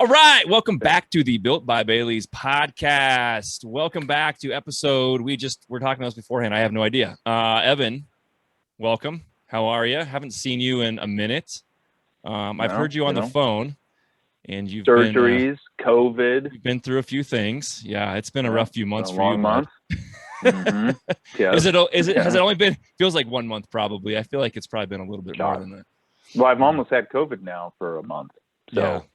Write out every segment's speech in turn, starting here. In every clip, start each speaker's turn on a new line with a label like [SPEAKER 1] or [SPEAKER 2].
[SPEAKER 1] All right, welcome back to the Built by Bailey's podcast. Welcome back to episode. We're talking about this beforehand. I have no idea. Evan, welcome. How are you? Haven't seen you in a minute. I've heard you on the phone, and you've
[SPEAKER 2] surgeries, COVID.
[SPEAKER 1] You've been through a few things. Yeah, it's been a rough few months for you.
[SPEAKER 2] Month.
[SPEAKER 1] Yeah. Has it only been? Feels like 1 month probably. I feel like it's probably been a little bit more than that.
[SPEAKER 2] Well, I've almost had COVID now for a month. So.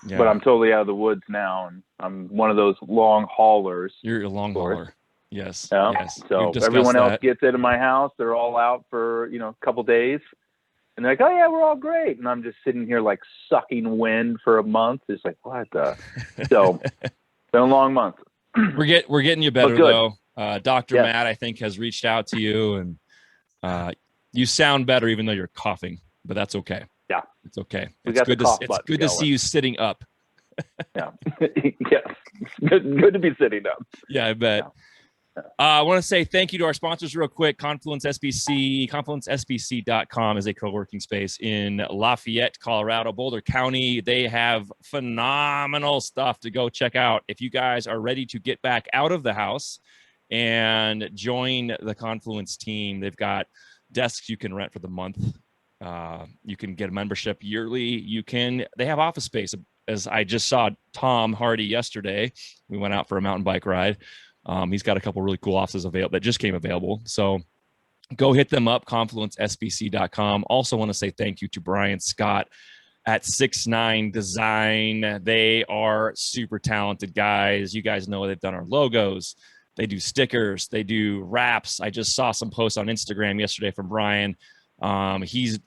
[SPEAKER 1] Yeah.
[SPEAKER 2] But I'm totally out of the woods now, and I'm one of those long haulers.
[SPEAKER 1] You're a long hauler. Yes.
[SPEAKER 2] Yeah.
[SPEAKER 1] Yes.
[SPEAKER 2] So everyone else gets into my house. They're all out for, a couple days. And they're like, oh, yeah, we're all great. And I'm just sitting here like sucking wind for a month. It's like, what the? So it's been a long month.
[SPEAKER 1] We're getting you better, though. Dr. Matt, I think, has reached out to you, and you sound better even though you're coughing, but that's okay.
[SPEAKER 2] Yeah.
[SPEAKER 1] It's okay. It's good to see you sitting up.
[SPEAKER 2] Yeah. Yes. Good to be sitting up.
[SPEAKER 1] Yeah, I bet. Yeah. I want to say thank you to our sponsors real quick. Confluence SBC. ConfluenceSBC.com is a co-working space in Lafayette, Colorado, Boulder County. They have phenomenal stuff to go check out. If you guys are ready to get back out of the house and join the Confluence team, they've got desks you can rent for the month. You can get a membership yearly. They have office space. As I just saw Tom Hardy yesterday, we went out for a mountain bike ride. He's got a couple really cool offices available that just came available. So go hit them up, confluencesbc.com. Also want to say thank you to Brian Scott at 6'9 Design. They are super talented guys. You guys know they've done our logos. They do stickers. They do wraps. I just saw some posts on Instagram yesterday from Brian. He's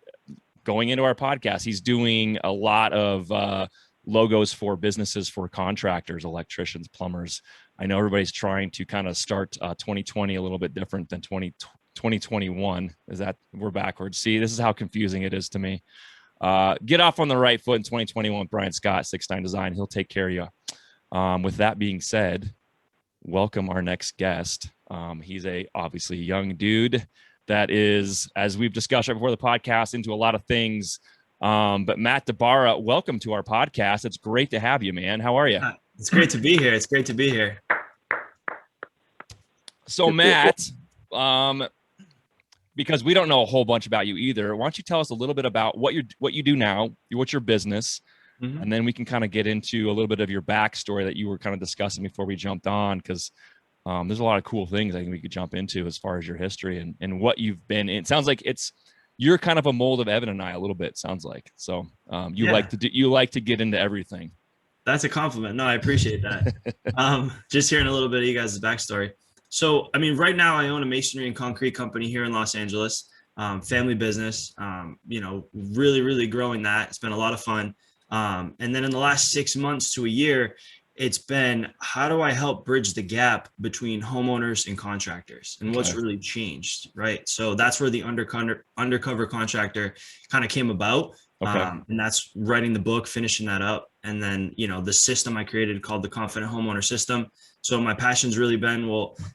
[SPEAKER 1] going into our podcast. He's doing a lot of logos for businesses, for contractors, electricians, plumbers. I know everybody's trying to kind of start 2020 a little bit different than 2021. We're backwards. See, this is how confusing it is to me. Get off on the right foot in 2021 with Brian Scott, 6'9 Design. He'll take care of you. With that being said, welcome our next guest. He's obviously a young dude that is, as we've discussed right before the podcast, into a lot of things. But Matt DiBara, welcome to our podcast. It's great to have you, man. How are you?
[SPEAKER 3] It's great to be here.
[SPEAKER 1] So Matt, because we don't know a whole bunch about you either, why don't you tell us a little bit about what you do now, what's your business, and then we can kind of get into a little bit of your backstory that you were kind of discussing before we jumped on, because there's a lot of cool things I think we could jump into as far as your history and what you've been in. It sounds like you're kind of a mold of Evan and I a little bit, sounds like. So you like to get into everything.
[SPEAKER 3] That's a compliment. No, I appreciate that. Just hearing a little bit of you guys' backstory. So, I mean, right now I own a masonry and concrete company here in Los Angeles, family business, really, really growing that. It's been a lot of fun. And then in the last 6 months to a year, it's been, how do I help bridge the gap between homeowners and contractors and what's really changed, right? So that's where the Undercover Contractor kind of came about. And that's writing the book, finishing that up. And then, the system I created called the Confident Homeowner System. So my passion's really been,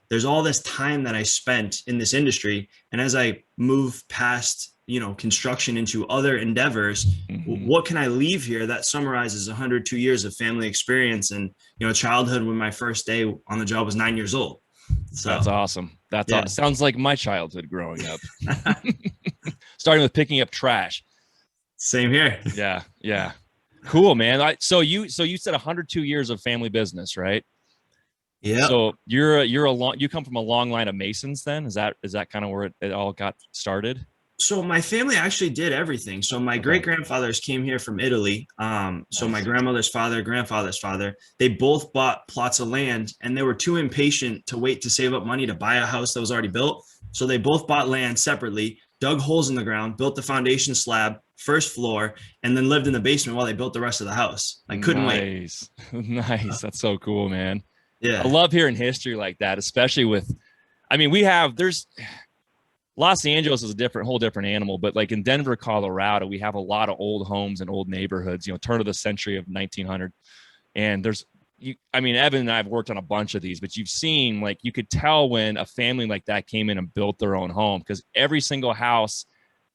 [SPEAKER 3] there's all this time that I spent in this industry. And as I move past, construction into other endeavors, what can I leave here that summarizes 102 years of family experience and, childhood when my first day on the job was 9 years old. So
[SPEAKER 1] that's awesome. Sounds like my childhood growing up. Starting with picking up trash.
[SPEAKER 3] Same here.
[SPEAKER 1] Yeah. Cool, man. So you said 102 years of family business, right?
[SPEAKER 3] Yeah.
[SPEAKER 1] So you come from a long line of Masons then? Is that kind of where it all got started?
[SPEAKER 3] So my family actually did everything. So my great-grandfathers came here from Italy. So my grandmother's father, grandfather's father, they both bought plots of land and they were too impatient to wait to save up money to buy a house that was already built. So they both bought land separately, dug holes in the ground, built the foundation slab, first floor, and then lived in the basement while they built the rest of the house. I couldn't wait.
[SPEAKER 1] Nice. That's so cool, man.
[SPEAKER 3] Yeah.
[SPEAKER 1] I love hearing history like that, especially there's Los Angeles is a whole different animal, but like in Denver, Colorado, we have a lot of old homes and old neighborhoods, turn of the century of 1900. And Evan and I have worked on a bunch of these, but you've seen, you could tell when a family like that came in and built their own home, because every single house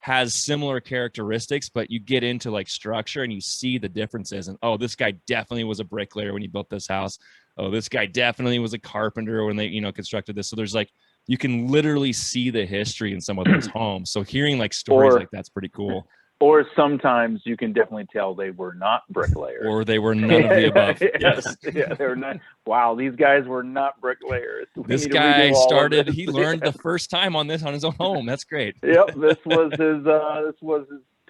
[SPEAKER 1] has similar characteristics, but you get into like structure and you see the differences. And oh, this guy definitely was a bricklayer when he built this house. Oh, this guy definitely was a carpenter when they, constructed this. So there's like, you can literally see the history in some of those homes. So hearing like stories like that's pretty cool.
[SPEAKER 2] Or sometimes you can definitely tell they were not bricklayers.
[SPEAKER 1] Or they were none of the above.
[SPEAKER 2] Yes. Yeah, they were not. Wow, these guys were not bricklayers.
[SPEAKER 1] This guy started, he learned the first time on his own home. That's great.
[SPEAKER 2] Yep, this was his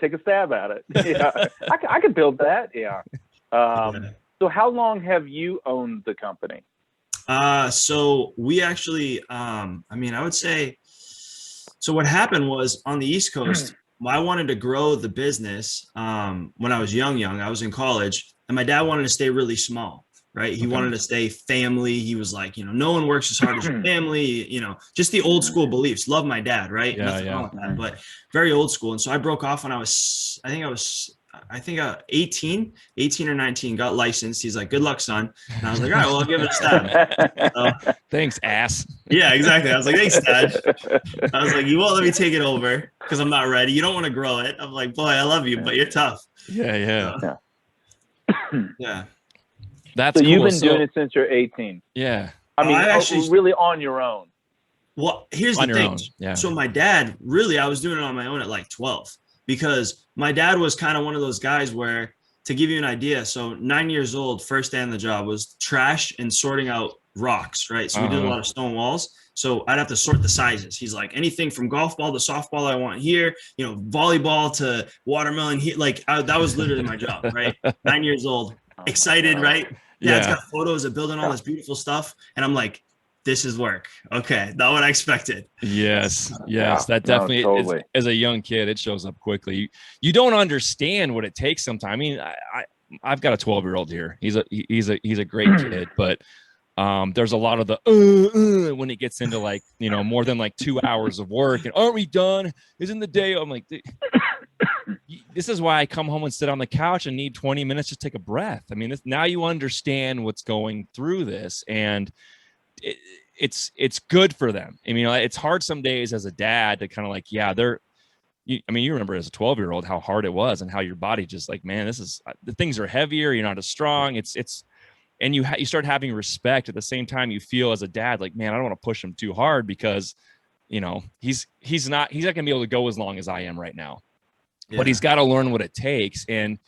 [SPEAKER 2] take a stab at it. Yeah, I could build that. Yeah. So how long have you owned the company?
[SPEAKER 3] So we actually, I would say, so what happened was on the East Coast, I wanted to grow the business when I was young. I was in college, and my dad wanted to stay really small, right? He wanted to stay family. He was like, no one works as hard as your family, just the old school beliefs. Love my dad, right? Nothing wrong with that, but very old school. And so I broke off when I was 18 or 19, got licensed. He's like, good luck, son. And I was like, all right, well, I'll give it a stab.
[SPEAKER 1] Thanks, ass.
[SPEAKER 3] Yeah, exactly. I was like, thanks, Dad. I was like, you won't let me take it over because I'm not ready. You don't want to grow it. I'm like, boy, I love you, but you're tough.
[SPEAKER 1] Yeah.
[SPEAKER 3] Yeah.
[SPEAKER 1] That's
[SPEAKER 2] so
[SPEAKER 1] cool.
[SPEAKER 2] You've been doing it since you're 18.
[SPEAKER 1] Yeah.
[SPEAKER 2] I mean, actually really on your own.
[SPEAKER 3] Well, here's the thing. Yeah. So my dad, really, I was doing it on my own at like 12 because my dad was kind of one of those guys where, to give you an idea, so 9 years old, first day on the job was trash and sorting out rocks, right? So we did a lot of stone walls. So I'd have to sort the sizes. He's like, anything from golf ball to softball I want here, volleyball to watermelon here. Like that was literally my job, right? 9 years old, excited, right? Dad's got photos of building all this beautiful stuff. And I'm like, this is work. Okay. Not what I expected.
[SPEAKER 1] Yes. That definitely
[SPEAKER 2] totally.
[SPEAKER 1] As a young kid, it shows up quickly. You don't understand what it takes sometimes. I mean, I've got a 12-year-old here. He's a great kid, but there's a lot of the when it gets into like, more than like 2 hours of work and aren't we done? Isn't the day? I'm like, this is why I come home and sit on the couch and need 20 minutes to take a breath. I mean, now you understand what's going through this, and it's good for them. I mean, it's hard some days as a dad to kind of like, you remember as a 12-year-old how hard it was and how your body just like, man, the things are heavier. You're not as strong. And you start having respect at the same time. You feel as a dad, like, man, I don't want to push him too hard because, he's not going to be able to go as long as I am right now, but he's got to learn what it takes. And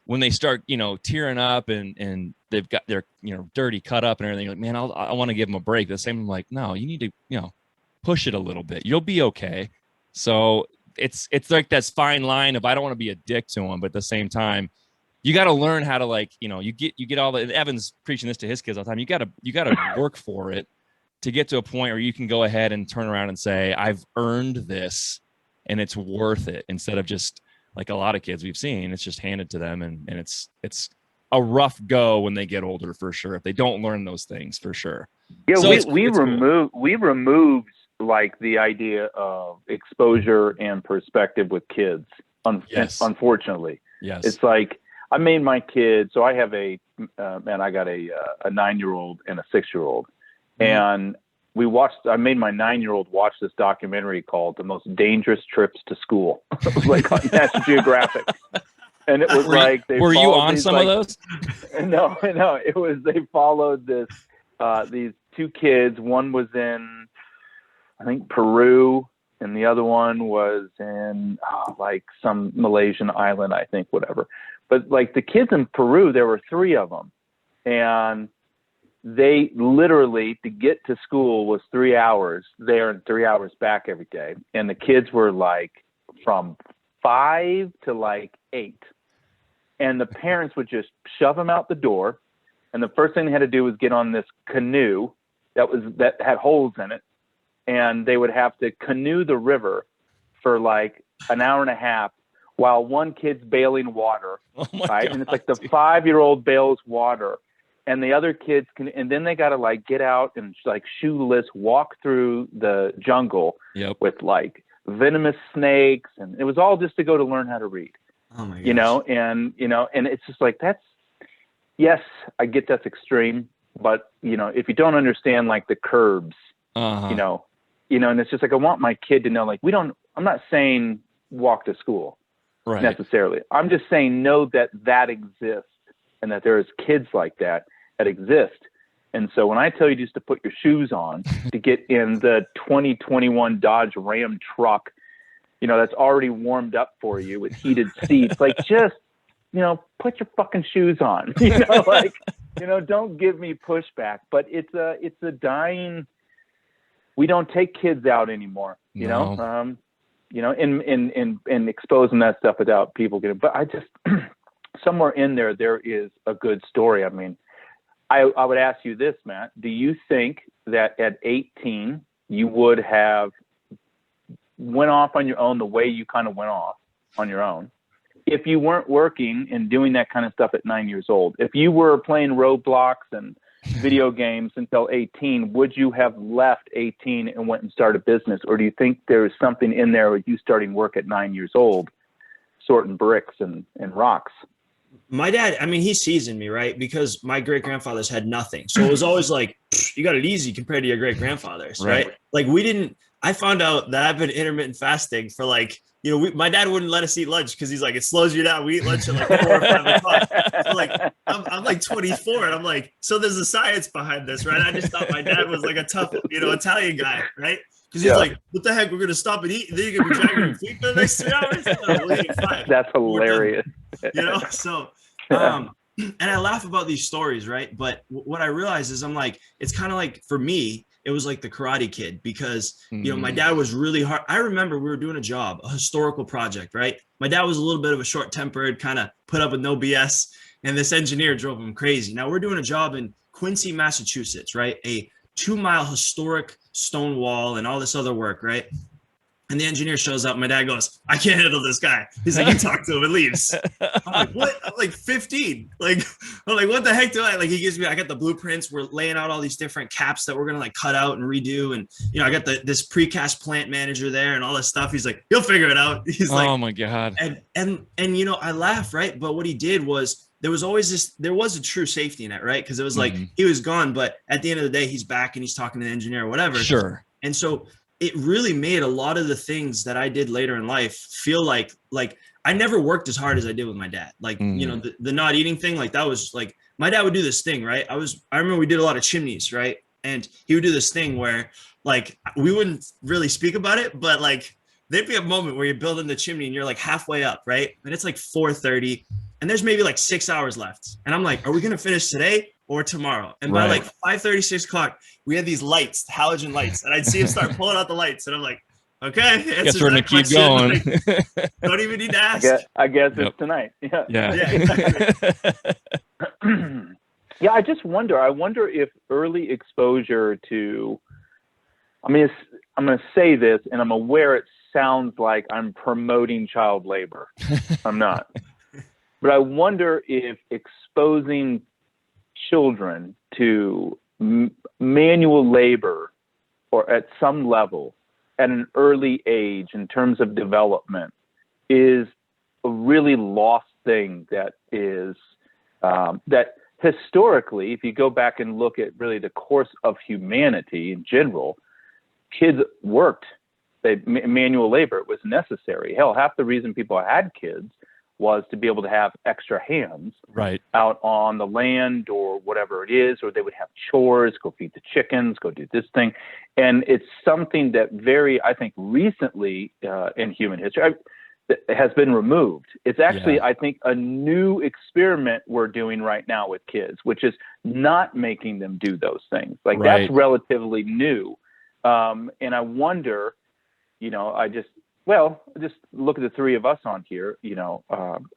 [SPEAKER 1] when they start, tearing up and they've got their, dirty cut up and everything, like, man, I want to give them a break. The same, I'm like, no, you need to, push it a little bit. You'll be okay. So it's like this fine line of, I don't want to be a dick to them, but at the same time, you got to learn how to like, you get all the, Evan's preaching this to his kids all the time. You got to work for it to get to a point where you can go ahead and turn around and say, I've earned this and it's worth it, instead of just like a lot of kids we've seen, it's just handed to them. And it's a rough go when they get older, for sure, if they don't learn those things, for sure.
[SPEAKER 2] Yeah. So we removed like the idea of exposure and perspective with kids. Unfortunately.
[SPEAKER 1] Yes.
[SPEAKER 2] It's like, I made my kids. So I have I got a 9-year-old and a 6-year-old, and I made my 9-year-old watch this documentary called "The Most Dangerous Trips to School," like on National Geographic. And it was
[SPEAKER 1] were you on some of those?
[SPEAKER 2] No, it was, they followed these two kids. One was in, I think, Peru, and the other one was in like some Malaysian island, I think, whatever. But like the kids in Peru, there were 3 of them, and they literally, to get to school was 3 hours there and 3 hours back every day. And the kids were like from 5 to like 8. And the parents would just shove them out the door. And the first thing they had to do was get on this canoe that had holes in it. And they would have to canoe the river for like an hour and a half while one kid's bailing water.
[SPEAKER 1] Oh my
[SPEAKER 2] right?
[SPEAKER 1] God,
[SPEAKER 2] and it's like the 5-year-old bails water, and the other kids and then they got to like get out and like shoeless walk through the jungle with like venomous snakes. And it was all just to go to learn how to read.
[SPEAKER 3] Oh my gosh.
[SPEAKER 2] And it's just like, yes, I get that's extreme, but if you don't understand like the curbs, and it's just like, I want my kid to know, like, I'm not saying walk to school
[SPEAKER 1] Right.
[SPEAKER 2] necessarily. I'm just saying, know that exists, and that there's kids like that exist. And so when I tell you just to put your shoes on to get in the 2021 Dodge Ram truck, that's already warmed up for you with heated seats, like, just, put your fucking shoes on, don't give me pushback. But it's a dying, we don't take kids out anymore, and exposing that stuff without people getting, but I just, somewhere in there is a good story. I mean, I would ask you this, Matt, do you think that at 18 you would have went off on your own the way you kind of went off on your own if you weren't working and doing that kind of stuff at 9 years old? If you were playing Roblox and video games until 18, would you have left 18 and went and started a business? Or do you think there's something in there with you starting work at 9 years old, sorting bricks and rocks?
[SPEAKER 3] My dad, I mean, he seasoned me, right? Because my great grandfathers had nothing. So it was always like, you got it easy compared to your great grandfathers, right? Like, I found out that I've been intermittent fasting for like, my dad wouldn't let us eat lunch because he's like, it slows you down. We eat lunch at like 4 or 5 o'clock. So like, I'm like 24 and I'm like, so there's a science behind this, right? I just thought my dad was like a tough, Italian guy, right? Because he's like, what the heck, we're going to stop and eat, and then you're going to be dragging your feet for the next 2 hours? No, we'll eat at 5.
[SPEAKER 2] That's hilarious.
[SPEAKER 3] So, and I laugh about these stories, right? But what I realize is I'm like, it's kind of like, for me, it was like the Karate Kid, because, my dad was really hard. I remember we were doing a historical project, right? My dad was a little bit of a short-tempered, kind of put up with no BS, and this engineer drove him crazy. Now we're doing a job in Quincy, Massachusetts, right? A 2-mile historic stone wall and all this other work, right? And the engineer shows up. My dad goes, I can't handle this guy. He's like, you talk to him and leaves. I'm like, what? I'm like 15. I'm like, what the heck do I, he gives me, I got the blueprints. We're laying out all these different caps that we're going to cut out and redo. And, I got this precast plant manager there and all this stuff. He's like, you'll figure it out. He's like,
[SPEAKER 1] oh my God.
[SPEAKER 3] And, I laugh, right? But what he did was, there was a true safety net, right? Because it was like, he was gone, but at the end of the day, he's back and he's talking to the engineer or whatever.
[SPEAKER 1] Sure.
[SPEAKER 3] And so it really made a lot of the things that I did later in life feel like I never worked as hard as I did with my dad. Like, the not eating thing, like that was like, my dad would do this thing, right? I remember we did a lot of chimneys, right? And he would do this thing where like, we wouldn't really speak about it, but like, there'd be a moment where you're building the chimney and you're like halfway up, right? And it's like 4:30 and there's maybe like 6 hours left. And I'm like, are we going to finish today or tomorrow? And by like 5:30, 6 o'clock, we had these lights, halogen lights, and I'd see him start pulling out the lights. And I'm like, okay,
[SPEAKER 1] guess we're going to keep going.
[SPEAKER 3] Like, don't even need to ask.
[SPEAKER 2] I guess it's tonight.
[SPEAKER 1] Yeah.
[SPEAKER 3] Exactly.
[SPEAKER 2] Yeah. I just wonder, if early exposure to, I'm going to say this, and I'm aware it sounds like I'm promoting child labor. I'm not. But I wonder if exposing children to manual labor, or at some level at an early age in terms of development, is a really lost thing that is that historically, if you go back and look at really the course of humanity in general, kids worked. Manual labor, it was necessary. Hell, half the reason people had kids was to be able to have extra hands out on the land or whatever it is, or they would have chores, go feed the chickens, go do this thing. And it's something that I think recently in human history has been removed. It's actually, I think, a new experiment we're doing right now with kids, which is not making them do those things. Like that's relatively new. And I wonder, just look at the three of us on here.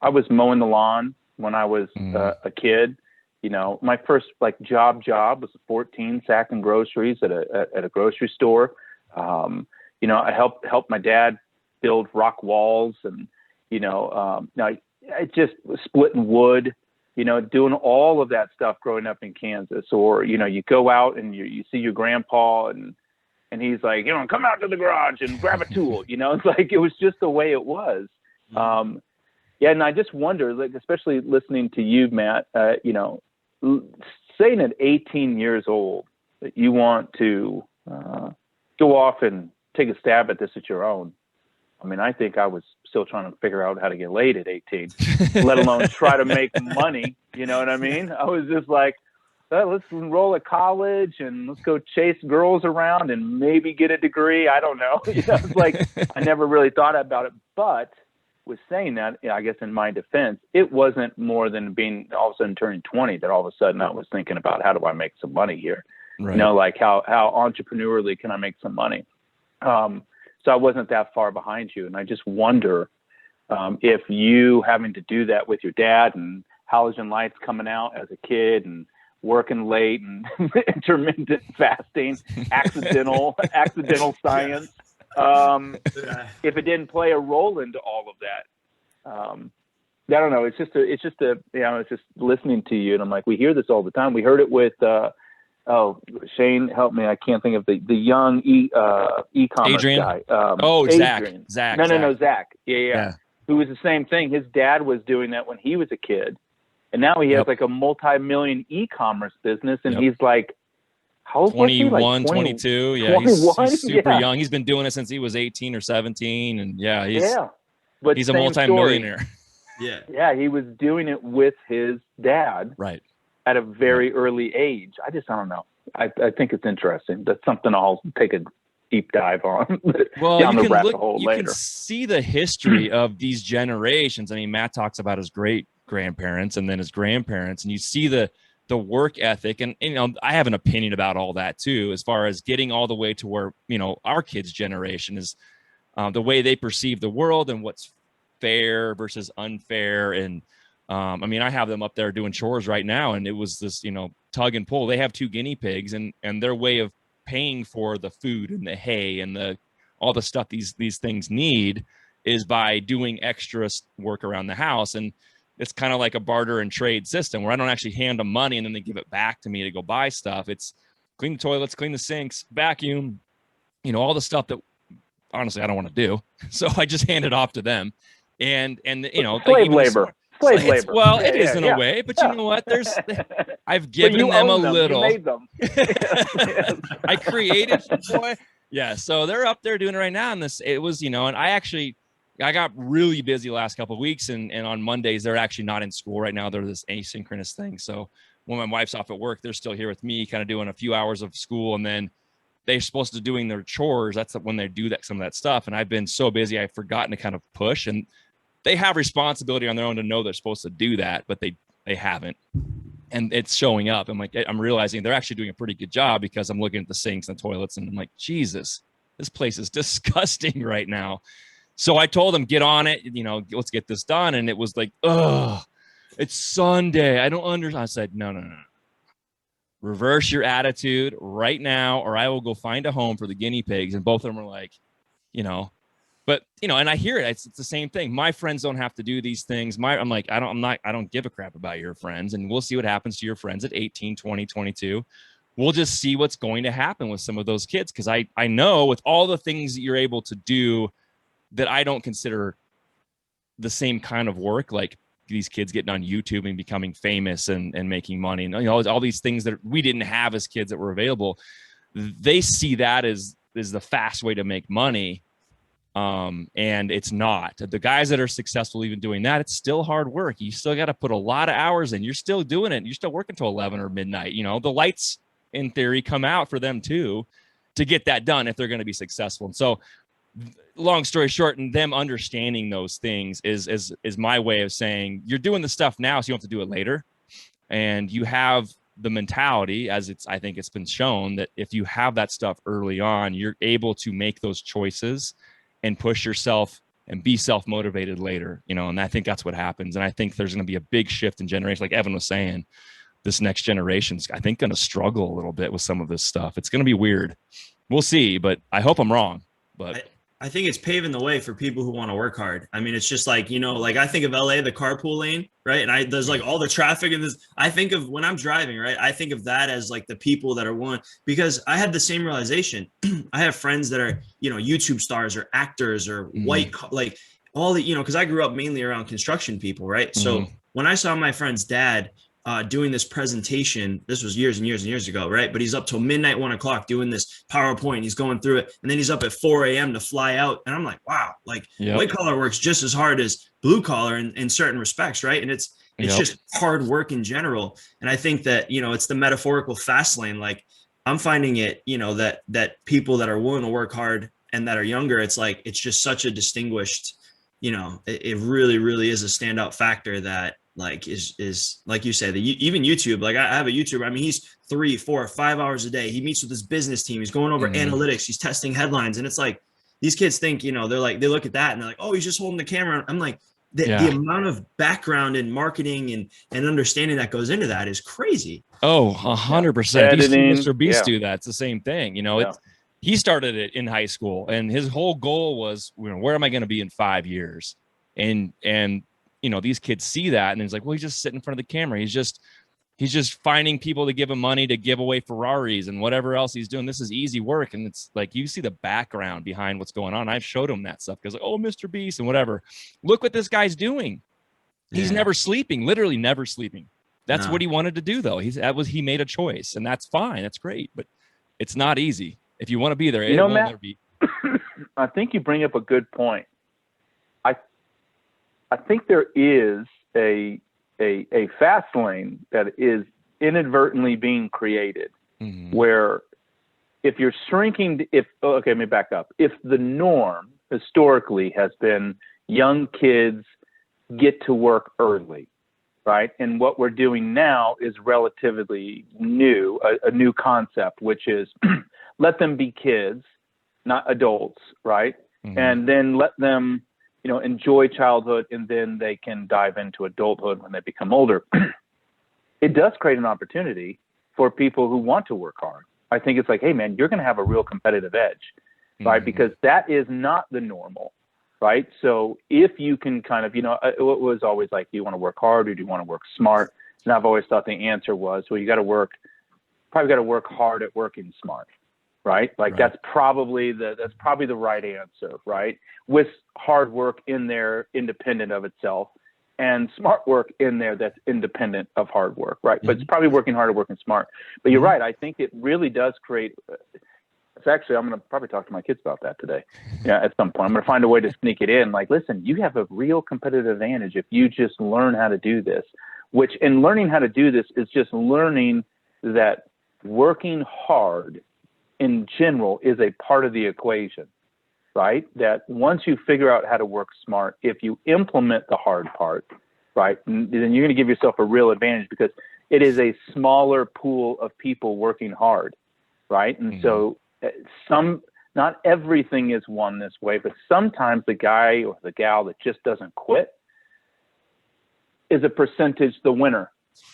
[SPEAKER 2] I was mowing the lawn when I was a kid. My first job was 14 sacking groceries at a grocery store. I helped my dad build rock walls, and I just was splitting wood. Doing all of that stuff growing up in Kansas. Or you go out and you see your grandpa and he's like, come out to the garage and grab a tool. It's like, it was just the way it was. And I just wonder, especially listening to you, Matt, saying at 18 years old that you want to go off and take a stab at this at your own. I mean, I think I was still trying to figure out how to get laid at 18, let alone try to make money. You know what I mean? I was just like, let's enroll at college and let's go chase girls around and maybe get a degree. I don't know. You know, it's like, I never really thought about it, but was saying that, I guess in my defense, it wasn't more than being all of a sudden turning 20 that all of a sudden I was thinking about, how do I make some money here? Right. You know, like how entrepreneurially can I make some money? So I wasn't that far behind you. And I just wonder if you having to do that with your dad and halogen lights coming out as a kid and working late and intermittent fasting, accidental science, if it didn't play a role into all of that. I don't know. It's just listening to you. And I'm like, we hear this all the time. We heard it with, Shane, help me. I can't think of the young e-commerce
[SPEAKER 1] Adrian?
[SPEAKER 2] guy.
[SPEAKER 1] Adrian. Zach.
[SPEAKER 2] No, Zach. Yeah. Who was the same thing. His dad was doing that when he was a kid. And now he has like a multi-million e-commerce business. And he's like, how old
[SPEAKER 1] 21,
[SPEAKER 2] was he? Like
[SPEAKER 1] 22. Yeah.
[SPEAKER 2] 21?
[SPEAKER 1] He's super young. He's been doing it since he was 18 or 17. And
[SPEAKER 2] but
[SPEAKER 1] he's a multi-millionaire.
[SPEAKER 2] Yeah. He was doing it with his dad.
[SPEAKER 1] Right.
[SPEAKER 2] At a very early age. I don't know. I think it's interesting. That's something I'll take a deep dive on.
[SPEAKER 1] Well, you
[SPEAKER 2] can
[SPEAKER 1] see the history of these generations. I mean, Matt talks about his great grandparents and then his grandparents, and you see the work ethic. And, you know, I have an opinion about all that too, as far as getting all the way to where, you know, our kids' generation is the way they perceive the world and what's fair versus unfair. And, I mean, I have them up there doing chores right now, and it was this, you know, tug and pull. They have 2 guinea pigs, and their way of paying for the food and the hay and all the stuff these things need is by doing extra work around the house. And it's kind of like a barter and trade system where I don't actually hand them money and then they give it back to me to go buy stuff. It's clean the toilets, clean the sinks, vacuum, you know, all the stuff that honestly I don't want to do. So I just hand it off to them, and you know,
[SPEAKER 2] slave labor. Slave labor.
[SPEAKER 1] Well, it is in a way, but you know what? I've given them a little.
[SPEAKER 2] You made them.
[SPEAKER 1] I created boy. Yeah, so they're up there doing it right now, and it was, you know, and I got really busy the last couple of weeks, and on Mondays they're actually not in school right now. They're this asynchronous thing. So when my wife's off at work, they're still here with me, kind of doing a few hours of school, and then they're supposed to doing their chores. That's when they do some of that stuff. And I've been so busy, I've forgotten to kind of push, and they have responsibility on their own to know they're supposed to do that, but they haven't. And it's showing up. I'm realizing they're actually doing a pretty good job, because I'm looking at the sinks and the toilets, and I'm like, Jesus, this place is disgusting right now. So I told them, get on it, you know, let's get this done. And it was like, oh, it's Sunday. I don't understand. I said, no. Reverse your attitude right now, or I will go find a home for the guinea pigs. And both of them were like, you know, but, you know, and I hear it. It's the same thing. My friends don't have to do these things. I'm like, I don't give a crap about your friends, and we'll see what happens to your friends at 18, 20, 22. We'll just see what's going to happen with some of those kids. Cause I know with all the things that you're able to do that I don't consider the same kind of work, like these kids getting on YouTube and becoming famous and making money, and, you know, all these things that we didn't have as kids that were available. They see that as the fast way to make money. And it's not. The guys that are successful even doing that, it's still hard work. You still got to put a lot of hours in. You're still doing it. You're still working till 11 or midnight. You know, the lights in theory come out for them too, to get that done if they're going to be successful. And so, long story short, and them understanding those things is my way of saying, you're doing the stuff now, so you don't have to do it later. And you have the mentality, I think it's been shown, that if you have that stuff early on, you're able to make those choices and push yourself and be self-motivated later, you know, and I think that's what happens. And I think there's going to be a big shift in generation. Like Evan was saying, this next generation's, I think, going to struggle a little bit with some of this stuff. It's going to be weird. We'll see, but I hope I'm wrong. But
[SPEAKER 3] I think it's paving the way for people who want to work hard. I mean, it's just like, you know, like I think of LA, the carpool lane, right? And there's like all the traffic in this. I think of when I'm driving, right? I think of that as like the people that are one, because I had the same realization. I have friends that are, you know, YouTube stars or actors or like all the, you know, because I grew up mainly around construction people, right? So when I saw my friend's dad doing this presentation. This was years and years and years ago, right? But he's up till midnight, 1 o'clock doing this PowerPoint. He's going through it. And then he's up at 4 a.m. to fly out. And I'm like, wow, like white collar works just as hard as blue collar in certain respects, right? And it's just hard work in general. And I think that, you know, it's the metaphorical fast lane. Like I'm finding it, you know, that people that are willing to work hard and that are younger, it's like, it's just such a distinguished, you know, it really, really is a standout factor that like is like you said, even YouTube, like I have a YouTuber. I mean, he's 3, 4, 5 hours a day. He meets with his business team. He's going over analytics. He's testing headlines. And it's like, these kids think, you know, they're like, they look at that and they're like, oh, he's just holding the camera. I'm like, the amount of background in marketing and understanding that goes into that is crazy.
[SPEAKER 1] Oh, 100%. Mr. Beast do that. It's the same thing. You know, he started it in high school and his whole goal was, you know, where am I going to be in 5 years? And, you know, these kids see that and it's like, well, he's just sitting in front of the camera. He's just finding people to give him money to give away Ferraris and whatever else he's doing. This is easy work. And it's like, you see the background behind what's going on. I've showed him that stuff because like, oh, Mr. Beast and whatever. Look what this guy's doing. He's never sleeping, literally never sleeping. That's what he wanted to do though. He made a choice and that's fine. That's great. But it's not easy. If you want to be there, it won't never be.
[SPEAKER 2] I think you bring up a good point. I think there is a fast lane that is inadvertently being created where if you're shrinking, let me back up. If the norm historically has been young kids get to work early, right? And what we're doing now is relatively new, a new concept, which is let them be kids, not adults, right? And then let them, you know, enjoy childhood and then they can dive into adulthood when they become older. It does create an opportunity for people who want to work hard. I think it's like, hey man, you're going to have a real competitive edge, right? Because that is not the normal, right? So if you can kind of, you know, it was always like, do you want to work hard or do you want to work smart? And I've always thought the answer was, well, you got to work hard at working smart. Right? Like that's probably the right answer, right? With hard work in there, independent of itself, and smart work in there that's independent of hard work, right? But it's probably working hard or working smart. But you're right. I think it really does create. It's actually, I'm going to probably talk to my kids about that today. Yeah, at some point, I'm going to find a way to sneak it in. Like, listen, you have a real competitive advantage if you just learn how to do this. Which, in learning how to do this, is just learning that working hard in general is a part of the equation, right? That once you figure out how to work smart, if you implement the hard part, right, then you're going to give yourself a real advantage because it is a smaller pool of people working hard, right? And so not everything is won this way, but sometimes the guy or the gal that just doesn't quit is a percentage the winner,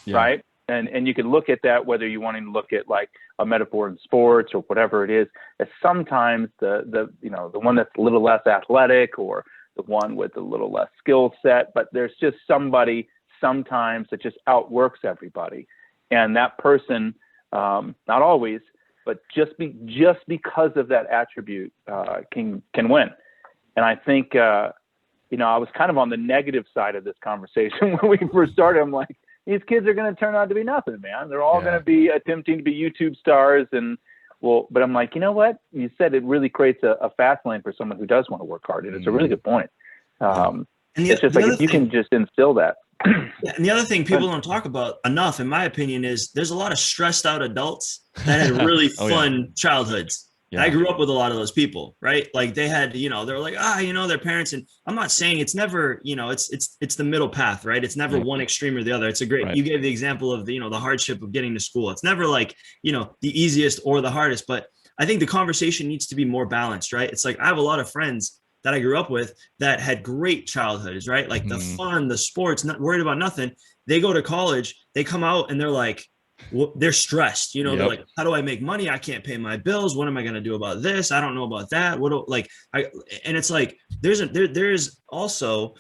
[SPEAKER 2] right? And you can look at that, whether you want to look at like a metaphor in sports or whatever it is, as sometimes the one that's a little less athletic or the one with a little less skill set, but there's just somebody sometimes that just outworks everybody. And that person, not always, but just because of that attribute, can win. And I think, I was kind of on the negative side of this conversation when we first started. I'm like, these kids are going to turn out to be nothing, man. They're all going to be attempting to be YouTube stars. But I'm like, you know what? You said it really creates a fast lane for someone who does want to work hard. And it's a really good point. It's just like, if you can just instill that.
[SPEAKER 3] And the other thing people don't talk about enough, in my opinion, is there's a lot of stressed out adults that had really fun childhoods. Yeah. I grew up with a lot of those people, right? Like they had, they were like, their parents. And I'm not saying it's never, it's the middle path, right? It's never one extreme or the other. It's a great, you gave the example of the hardship of getting to school. It's never like, the easiest or the hardest, but I think the conversation needs to be more balanced, right? It's like, I have a lot of friends that I grew up with that had great childhoods, right? Like the fun, the sports, not worried about nothing. They go to college, they come out and they're like, they're stressed, they're like, how do I make money? I can't pay my bills. What am I going to do about this? I don't know about that. And it's like, there's also,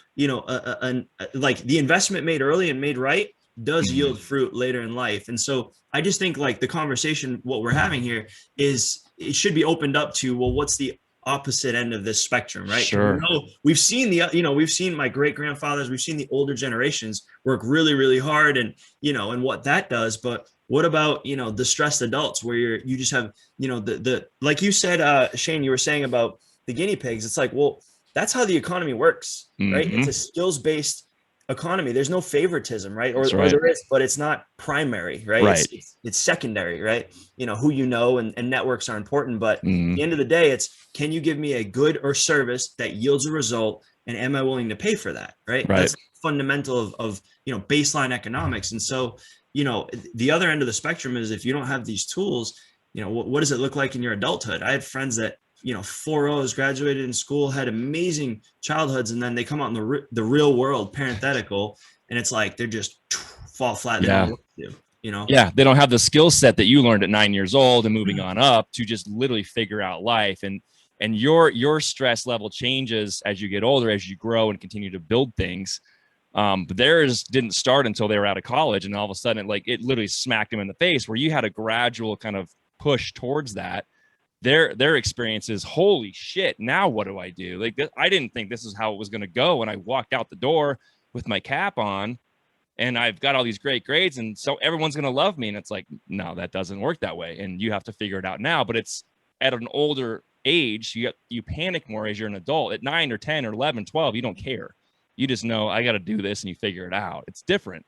[SPEAKER 3] like the investment made early and made right does yield fruit later in life. And so I just think like the conversation, what we're having here is it should be opened up to, well, what's the opposite end of this spectrum, right?
[SPEAKER 1] Sure.
[SPEAKER 3] We've seen we've seen my great grandfathers, we've seen the older generations work really, really hard, and and what that does. But what about the stressed adults where you just have the like you said, Shane, you were saying about the guinea pigs. It's like, well, that's how the economy works, right? It's a skills based economy. There's no favoritism, right? Or there is, but it's not primary, right? It's secondary, right? Who and networks are important, but at the end of the day, it's, can you give me a good or service that yields a result, and am I willing to pay for that, right? That's fundamental of baseline economics. And so the other end of the spectrum is, if you don't have these tools, what does it look like in your adulthood? I had friends that 4.0s, graduated in school, had amazing childhoods, and then they come out in the real world, parenthetical, and it's like they're just fall flat.
[SPEAKER 1] Yeah.
[SPEAKER 3] Yeah,
[SPEAKER 1] they don't have the skill set that you learned at 9 years old and moving on up to just literally figure out life. And your stress level changes as you get older, as you grow and continue to build things. But theirs didn't start until they were out of college, and all of a sudden, like, it literally smacked them in the face, where you had a gradual kind of push towards that. Their experience is, holy shit, now what do I do? Like, I didn't think this is how it was going to go when I walked out the door with my cap on, and I've got all these great grades, and so everyone's going to love me. And it's like, no, that doesn't work that way, and you have to figure it out now. But it's at an older age, you panic more as you're an adult. At 9 or 10 or 11, 12, you don't care. You just know, I got to do this, and you figure it out. It's different.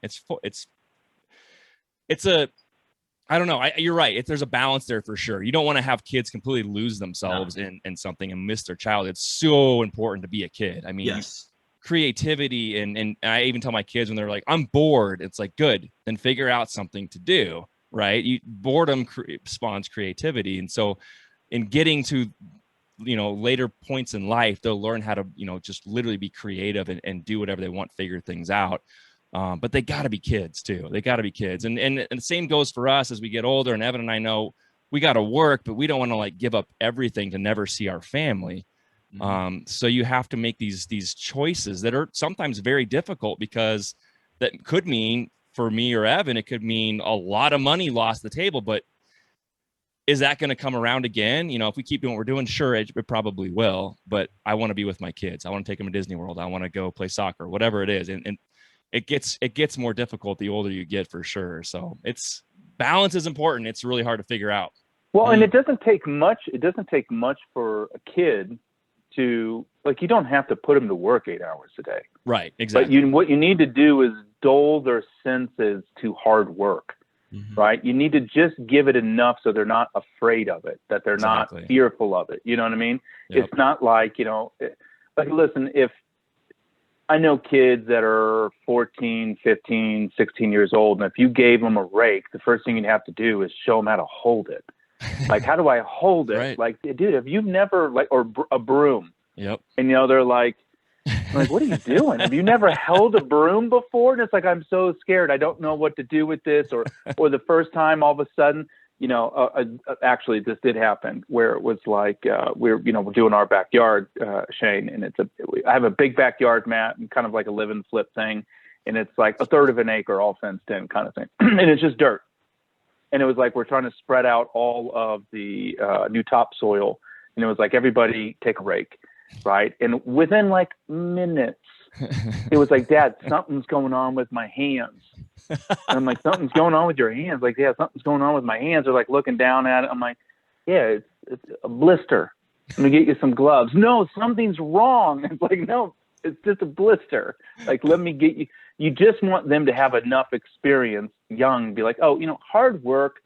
[SPEAKER 1] I don't know. You're right. There's a balance there for sure. You don't want to have kids completely lose themselves in something and miss their child. It's so important to be a kid. I mean, creativity, and I even tell my kids when they're like, I'm bored, it's like, good, then figure out something to do, right? Boredom spawns creativity. And so in getting to later points in life, they'll learn how to just literally be creative and do whatever they want, figure things out. But they got to be kids too. They got to be kids. And the same goes for us as we get older. And Evan and I know we got to work, but we don't want to like give up everything to never see our family. So you have to make these choices that are sometimes very difficult, because that could mean, for me or Evan, it could mean a lot of money lost at the table. But is that going to come around again? If we keep doing what we're doing, sure, it probably will. But I want to be with my kids. I want to take them to Disney World. I want to go play soccer, whatever it is. And it gets more difficult the older you get, for sure. So balance is important. It's really hard to figure out.
[SPEAKER 2] Well, and it doesn't take much. It doesn't take much for a kid to, like, you don't have to put them to work 8 hours a day.
[SPEAKER 1] Right. Exactly.
[SPEAKER 2] But what you need to do is dull their senses to hard work. Right. You need to just give it enough so they're not afraid of it, that they're not fearful of it. You know what I mean? Yep. It's not like, like, listen, if I know kids that are 14, 15, 16 years old, and if you gave them a rake, the first thing you'd have to do is show them how to hold it. Like, how do I hold it? Right. Like, dude, have you never, like, or a broom?
[SPEAKER 1] Yep.
[SPEAKER 2] And, they're like, what are you doing? Have you never held a broom before? And it's like, I'm so scared. I don't know what to do with this. Or the first time, all of a sudden, actually this did happen, where it was like, we're doing our backyard, Shane, and I have a big backyard, Matt, and kind of like a live and flip thing. And it's like a third of an acre, all fenced in kind of thing. And it's just dirt. And it was like, we're trying to spread out all of the new topsoil. And it was like, everybody take a rake. Right. And within like minutes, it was like, Dad, something's going on with my hands. And I'm like, something's going on with your hands? Like, yeah, something's going on with my hands. They're like looking down at it. I'm like, yeah, it's a blister. Let me get you some gloves. No, something's wrong. It's like, no, it's just a blister. Like, let me get you. You just want them to have enough experience young, be like, oh, hard work.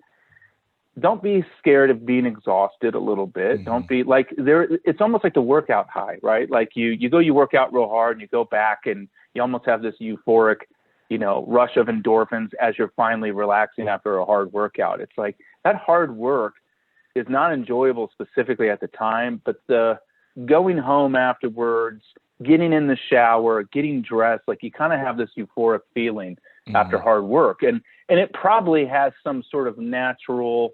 [SPEAKER 2] Don't be scared of being exhausted a little bit. Don't be like it's almost like the workout high, right? Like you work out real hard and you go back and you almost have this euphoric, rush of endorphins as you're finally relaxing after a hard workout. It's like that hard work is not enjoyable specifically at the time, but the going home afterwards, getting in the shower, getting dressed, like you kind of have this euphoric feeling after hard work. And it probably has some sort of natural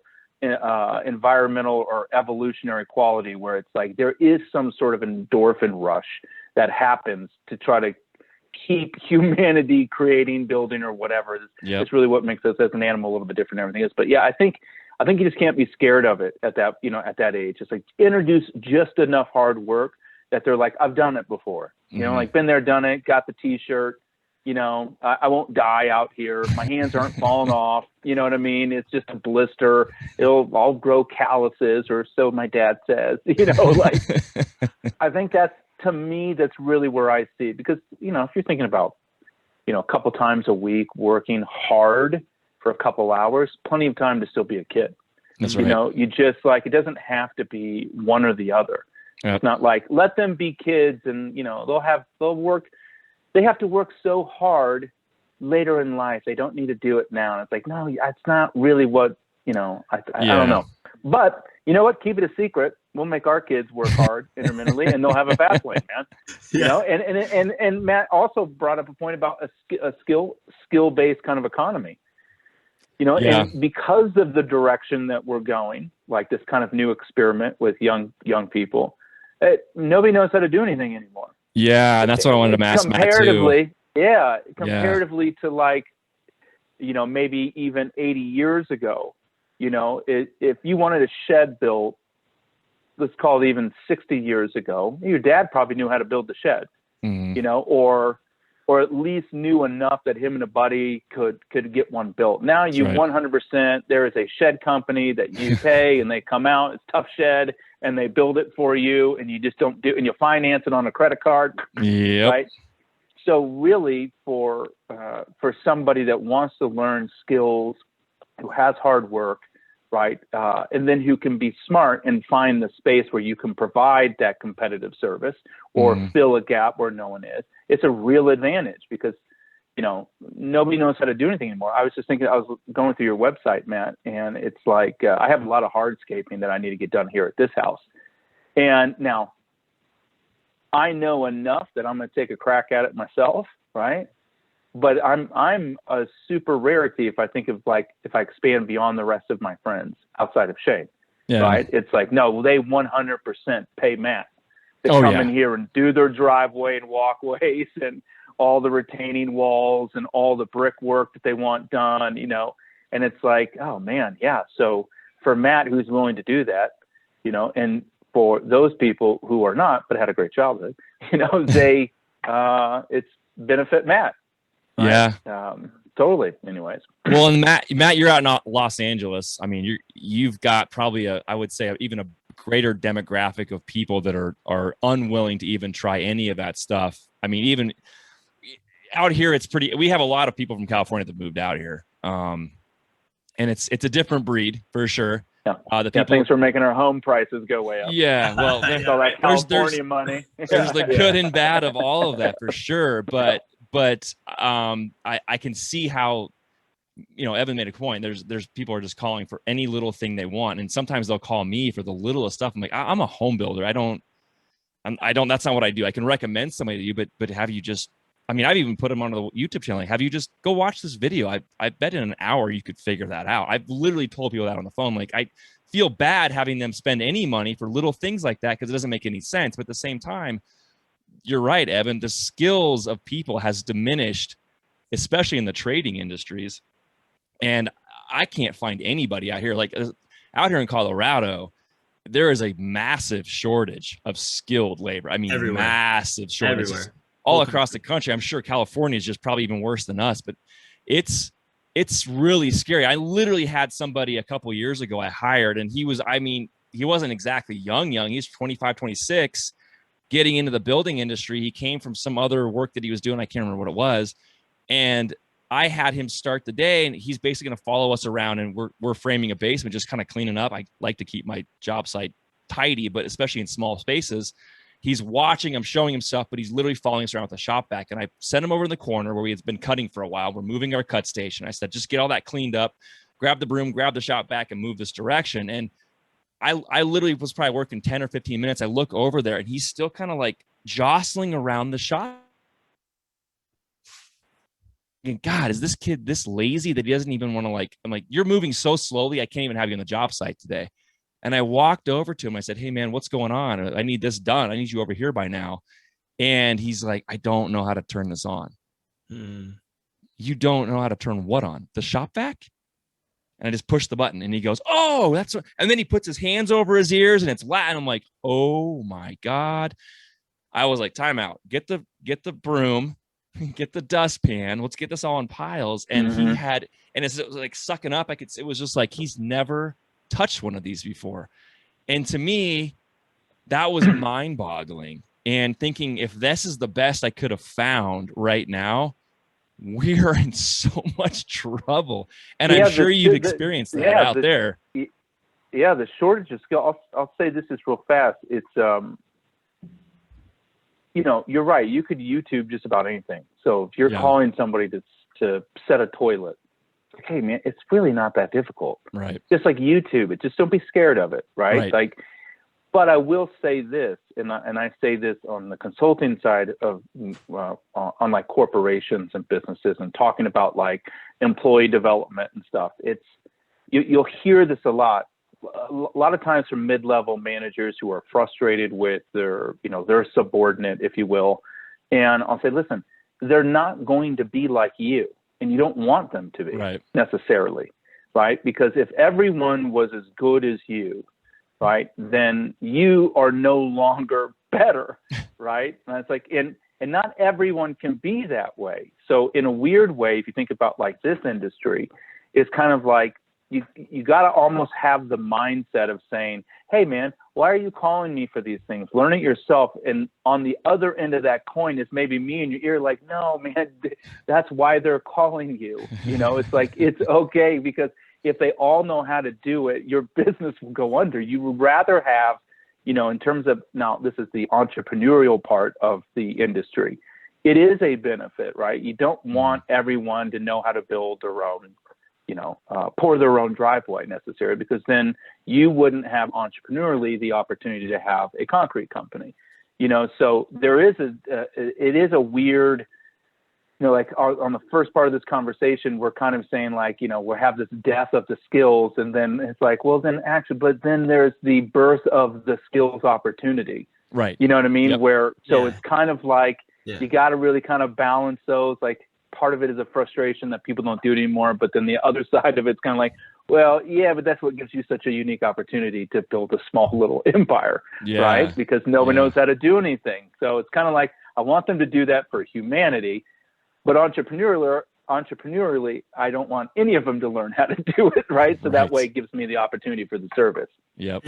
[SPEAKER 2] environmental or evolutionary quality where it's like there is some sort of endorphin rush that happens to try to keep humanity creating, building, or whatever. It's really what makes us as an animal a little bit different than everything else. But yeah, I think I think you just can't be scared of it at that, at that age. It's like introduce just enough hard work that they're like, I've done it before, like been there, done it, got the t-shirt, I won't die out here. My hands aren't falling off. You know what I mean? It's just a blister. I'll grow calluses, or so my dad says, like, I think to me, that's really where I see it. Because, if you're thinking about, a couple times a week working hard for a couple hours, plenty of time to still be a kid.
[SPEAKER 1] That's right.
[SPEAKER 2] You just like, it doesn't have to be one or the other.
[SPEAKER 1] Yep.
[SPEAKER 2] It's not like, let them be kids and, they have to work so hard later in life. They don't need to do it now. And it's like, no, it's not really what, I don't know. But you know what? Keep it a secret. We'll make our kids work hard intermittently, and they'll have a fast lane, man. And Matt also brought up a point about a skill-based kind of economy. And because of the direction that we're going, like this kind of new experiment with young people, nobody knows how to do anything anymore.
[SPEAKER 1] Yeah, and that's what I wanted to ask Matt too.
[SPEAKER 2] Comparatively to like, maybe even 80 years ago, if you wanted a shed built, let's call it even 60 years ago, your dad probably knew how to build the shed, or at least knew enough that him and a buddy could get one built. Now you 100%, there is a shed company that you pay and they come out, it's Tough Shed, and they build it for you, and you just don't do, and you finance it on a credit card.
[SPEAKER 1] Yep.
[SPEAKER 2] Right. So really for somebody that wants to learn skills, who has hard work, right. And then who can be smart and find the space where you can provide that competitive service or fill a gap where no one is. It's a real advantage because, nobody knows how to do anything anymore. I was just thinking, I was going through your website, Matt, and it's like, I have a lot of hardscaping that I need to get done here at this house. And now I know enough that I'm going to take a crack at it myself. Right. But I'm a super rarity if I think of like, if I expand beyond the rest of my friends outside of Shane. Yeah. Right. It's like, no, they 100% pay Matt to come in here and do their driveway and walkways and all the retaining walls and all the brickwork that they want done, and it's like, oh man. Yeah. So for Matt, who's willing to do that, and for those people who are not, but had a great childhood, they, it's benefit Matt. Right?
[SPEAKER 1] Yeah.
[SPEAKER 2] Totally. Anyways.
[SPEAKER 1] Well, and Matt, you're out in Los Angeles. I mean, you've got probably I would say even a greater demographic of people that are unwilling to even try any of that stuff. I mean, even out here, we have a lot of people from California that moved out here. And it's a different breed for sure.
[SPEAKER 2] Yeah. Thanks for making our home prices go way up.
[SPEAKER 1] Yeah. Well,
[SPEAKER 2] all that California money.
[SPEAKER 1] There's the good and bad of all of that for sure. But I can see how, Evan made a point. There's people are just calling for any little thing they want. And sometimes they'll call me for the littlest stuff. I'm like, I'm a home builder. I don't, that's not what I do. I can recommend somebody to you, but have you just, I've even put them on the YouTube channel. Like, have you just go watch this video? I bet in an hour you could figure that out. I've literally told people that on the phone. Like, I feel bad having them spend any money for little things like that because it doesn't make any sense. But at the same time, you're right, Evan. The skills of people has diminished, especially in the trading industries. And I can't find anybody out here. Like out here in Colorado, there is a massive shortage of skilled labor. Everywhere. Massive shortage. Everywhere. All across the country. I'm sure California is just probably even worse than us, but it's really scary. I literally had somebody a couple of years ago I hired, and he wasn't exactly young. He's 25, 26, getting into the building industry. He came from some other work that he was doing. I can't remember what it was. And I had him start the day, and he's basically going to follow us around, and we're framing a basement, just kind of cleaning up. I like to keep my job site tidy, but especially in small spaces. He's watching, I'm showing him stuff, but he's literally following us around with a shop vac. And I sent him over in the corner where we had been cutting for a while. We're moving our cut station. I said, just get all that cleaned up, grab the broom, grab the shop vac, and move this direction. And I literally was probably working 10 or 15 minutes. I look over there, and he's still kind of like jostling around the shop. And God, is this kid this lazy that he doesn't even want to I'm like, you're moving so slowly, I can't even have you on the job site today. And I walked over to him. I said, hey, man, what's going on? I need this done. I need you over here by now. And he's like, I don't know how to turn this on. You don't know how to turn what on? The shop vac? And I just push the button and he goes, oh, that's what, and then he puts his hands over his ears and it's Latin. I'm like, oh my God. I was like, time out, get the broom, get the dustpan. Let's get this all in piles. And he had, and it was like sucking up. It was just like, he's never touched one of these before. And to me, that was mind boggling. And thinking, if this is the best I could have found right now, we're in so much trouble. And I'm sure you've experienced that out there.
[SPEAKER 2] Yeah, the shortage of skill. I'll say this is real fast. It's you're right. You could YouTube just about anything. So if you're calling somebody to set a toilet, like, hey man, it's really not that difficult.
[SPEAKER 1] Right.
[SPEAKER 2] Just like YouTube it. Just don't be scared of it. Right. Like, but I will say this, and I say this on the consulting side of on like corporations and businesses and talking about like employee development and stuff. It's you'll hear this a lot of times from mid-level managers who are frustrated with their subordinate, if you will. And I'll say, listen, they're not going to be like you, and you don't want them to be necessarily, right? Because if everyone was as good as you, right, then you are no longer better, right? And it's like, and not everyone can be that way. So in a weird way, if you think about like this industry, it's kind of like you got to almost have the mindset of saying, hey man, why are you calling me for these things? Learn it yourself. And on the other end of that coin is maybe me in your ear, like, no man, that's why they're calling you. It's like, it's okay, because if they all know how to do it, your business will go under. You would rather have, in terms of, now this is the entrepreneurial part of the industry. It is a benefit, right? You don't want everyone to know how to build their own, pour their own driveway necessarily, because then you wouldn't have entrepreneurially the opportunity to have a concrete company, so there is it is a weird, like on the first part of this conversation, we're kind of saying like, we have this death of the skills, and then it's like, well, then actually, but then there's the birth of the skills opportunity,
[SPEAKER 1] right?
[SPEAKER 2] You know what I mean?
[SPEAKER 1] Yep.
[SPEAKER 2] It's kind of like, you got to really kind of balance those. Like part of it is a frustration that people don't do it anymore, but then the other side of it's kind of like, well, yeah, but that's what gives you such a unique opportunity to build a small little empire, right? Because nobody knows how to do anything. So it's kind of like, I want them to do that for humanity. But entrepreneurially, I don't want any of them to learn how to do it, right? So that way it gives me the opportunity for the service.
[SPEAKER 1] Yep.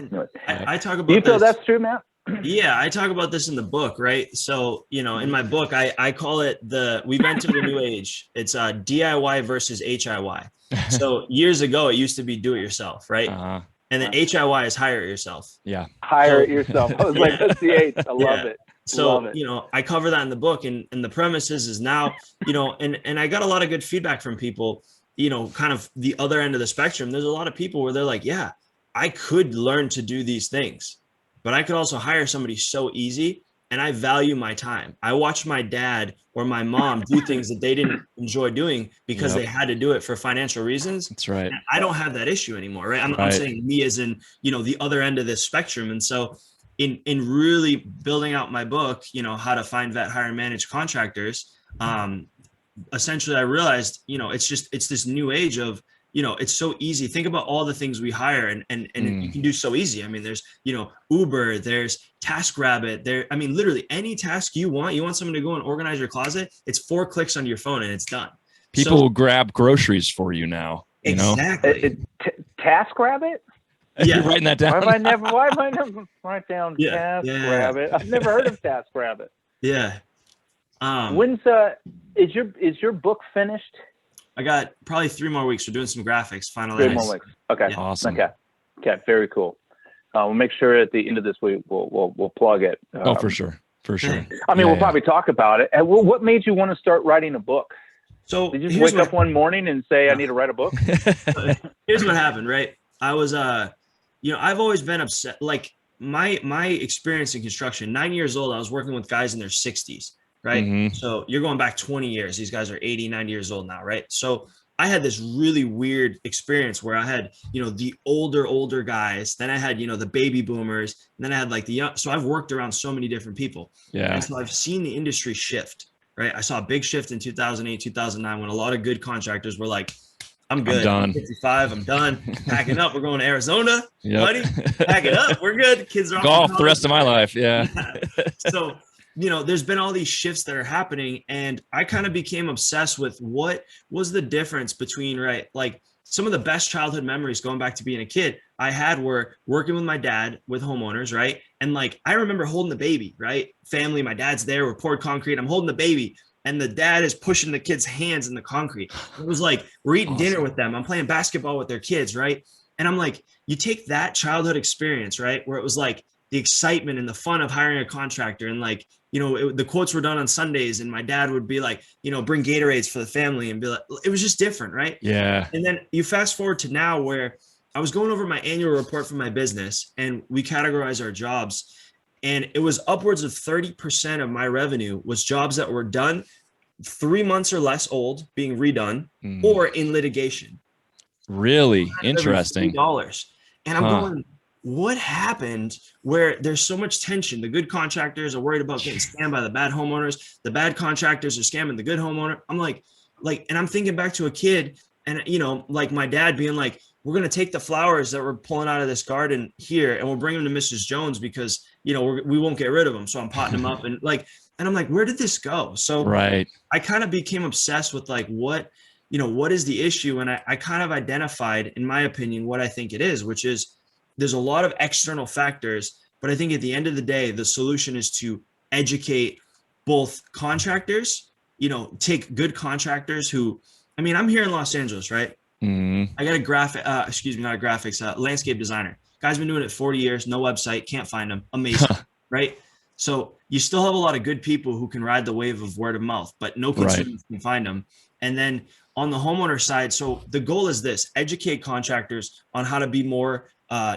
[SPEAKER 3] I talk about
[SPEAKER 2] Do you feel that's true, Matt?
[SPEAKER 3] Yeah, I talk about this in the book, right? So, in my book, I call it we've entered a new age. It's DIY versus HIY. So years ago, it used to be do it yourself, right? And then HIY is hire it yourself.
[SPEAKER 1] Yeah.
[SPEAKER 2] Hire it yourself. I was like, that's the H. I love it.
[SPEAKER 3] So, I cover that in the book, and the premise is now, and I got a lot of good feedback from people, kind of the other end of the spectrum. There's a lot of people where they're like, yeah, I could learn to do these things, but I could also hire somebody so easy, and I value my time. I watched my dad or my mom do things that they didn't enjoy doing because they had to do it for financial reasons.
[SPEAKER 1] That's right.
[SPEAKER 3] And I don't have that issue anymore, right? I'm saying me as in, the other end of this spectrum. And so in really building out my book, how to find, vet, hire, and manage contractors, essentially I realized, it's this new age of, it's so easy. Think about all the things we hire and you can do so easy. I mean, there's, Uber, there's TaskRabbit there. I mean, literally any task you want someone to go and organize your closet. It's 4 clicks on your phone and it's done.
[SPEAKER 1] People will grab groceries for you now.
[SPEAKER 3] Exactly.
[SPEAKER 2] TaskRabbit?
[SPEAKER 1] Yeah. You're writing that down.
[SPEAKER 2] Why have I never write down TaskRabbit? I've never heard of TaskRabbit.
[SPEAKER 3] Yeah.
[SPEAKER 2] When's is your book finished?
[SPEAKER 3] I got probably 3 more weeks. We're doing some graphics, finalized.
[SPEAKER 2] 3 more weeks. Okay.
[SPEAKER 3] Yeah.
[SPEAKER 1] Awesome.
[SPEAKER 2] Okay. Very cool. We'll make sure at the end of this week we'll plug it.
[SPEAKER 1] For sure.
[SPEAKER 2] I mean, we'll probably talk about it. And what made you want to start writing a book?
[SPEAKER 3] So
[SPEAKER 2] did you just wake up one morning and say, I need to write a book?
[SPEAKER 3] Here's what happened, right? I was, I've always been upset. Like my experience in construction, 9 years old, I was working with guys in their 60s, right? Mm-hmm. So you're going back 20 years. These guys are 80, 90 years old now, right? So I had this really weird experience where I had, the older guys, then I had, the baby boomers, and then I had like the young. So I've worked around so many different people.
[SPEAKER 1] Yeah.
[SPEAKER 3] And so I've seen the industry shift, right? I saw a big shift in 2008, 2009 when a lot of good contractors were like, I'm good.
[SPEAKER 1] done.
[SPEAKER 3] I'm 55. I'm done. Packing up. We're going to Arizona, buddy.
[SPEAKER 1] Yep.
[SPEAKER 3] Pack it up. We're good. Kids are off
[SPEAKER 1] Golf
[SPEAKER 3] to
[SPEAKER 1] the rest of my
[SPEAKER 3] college.
[SPEAKER 1] life. Yeah.
[SPEAKER 3] So, there's been all these shifts that are happening, and I kind of became obsessed with what was the difference between, right? Like some of the best childhood memories going back to being a kid I had were working with my dad with homeowners, right? And like, I remember holding the baby, right? Family, my dad's there, we're poured concrete. I'm holding the baby, and the dad is pushing the kid's hands in the concrete. It was like, we're eating dinner with them. I'm playing basketball with their kids, right? And I'm like, you take that childhood experience, right? Where it was like the excitement and the fun of hiring a contractor, and like, the quotes were done on Sundays, and my dad would be like, bring Gatorades for the family, and be like, it was just different, right?
[SPEAKER 1] Yeah.
[SPEAKER 3] And then you fast forward to now where I was going over my annual report for my business, and we categorize our jobs. And it was upwards of 30% of my revenue was jobs that were done 3 months or less old, being redone, or in litigation.
[SPEAKER 1] Really interesting.
[SPEAKER 3] $3. And I'm going, what happened where there's so much tension? The good contractors are worried about getting scammed by the bad homeowners. The bad contractors are scamming the good homeowner. I'm like, and I'm thinking back to a kid, and like my dad being like, we're going to take the flowers that we're pulling out of this garden here, and we'll bring them to Mrs. Jones because, we won't get rid of them. So I'm potting them up, and I'm like, where did this go? So
[SPEAKER 1] right.
[SPEAKER 3] I kind of became obsessed with like, what is the issue? And I kind of identified, in my opinion, what I think it is, which is there's a lot of external factors, but I think at the end of the day, the solution is to educate both contractors, take good contractors who, I'm here in Los Angeles, right? I got a landscape designer. Guy's been doing it 40 years, no website, can't find him. Amazing, right? So you still have a lot of good people who can ride the wave of word of mouth, but no consumers can find them. And then on the homeowner side, so the goal is this: educate contractors on how to be more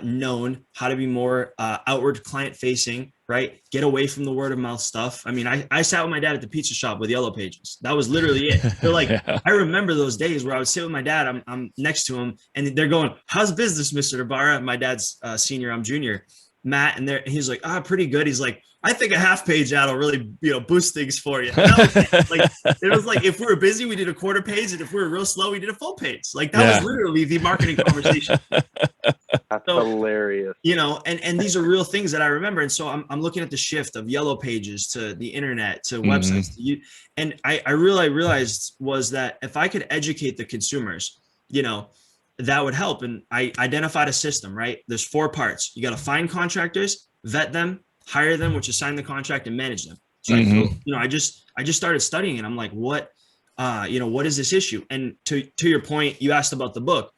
[SPEAKER 3] known, how to be more outward client facing, right? Get away from the word of mouth stuff. I sat with my dad at the pizza shop with Yellow Pages. That was literally it. They're like, I remember those days where I would sit with my dad. I'm next to him, and they're going, "How's business, Mr. DiBara?" My dad's senior, I'm junior, Matt, and he's like, pretty good. He's like, I think a half page ad will really, boost things for you. It was like, if we were busy, we did a quarter page, and if we were real slow, we did a full page. Like that was literally the marketing conversation.
[SPEAKER 2] That's hilarious.
[SPEAKER 3] And these are real things that I remember. And so I'm looking at the shift of Yellow Pages to the internet to websites. And I really realized was that if I could educate the consumers, that would help. And I identified a system, right? There's 4 parts. You got to find contractors, vet them, hire them, which is sign the contract, and manage them. So I just started studying, and I'm like, what is this issue? And to your point, you asked about the book.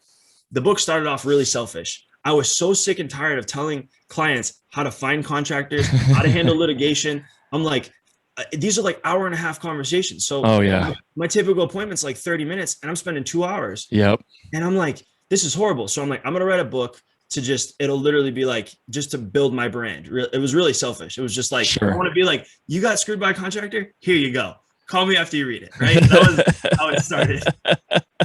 [SPEAKER 3] The book started off really selfish. I was so sick and tired of telling clients how to find contractors, how to handle litigation. I'm like, these are like hour-and-a-half conversations. So my typical appointment's like 30 minutes, and I'm spending 2 hours.
[SPEAKER 1] Yep.
[SPEAKER 3] And I'm like, this is horrible. So I'm like, I'm going to write a book it'll literally be like, just to build my brand. It was really selfish. It was just like, I want to be like, you got screwed by a contractor? Here you go. Call me after you read it. Right. That was how it started.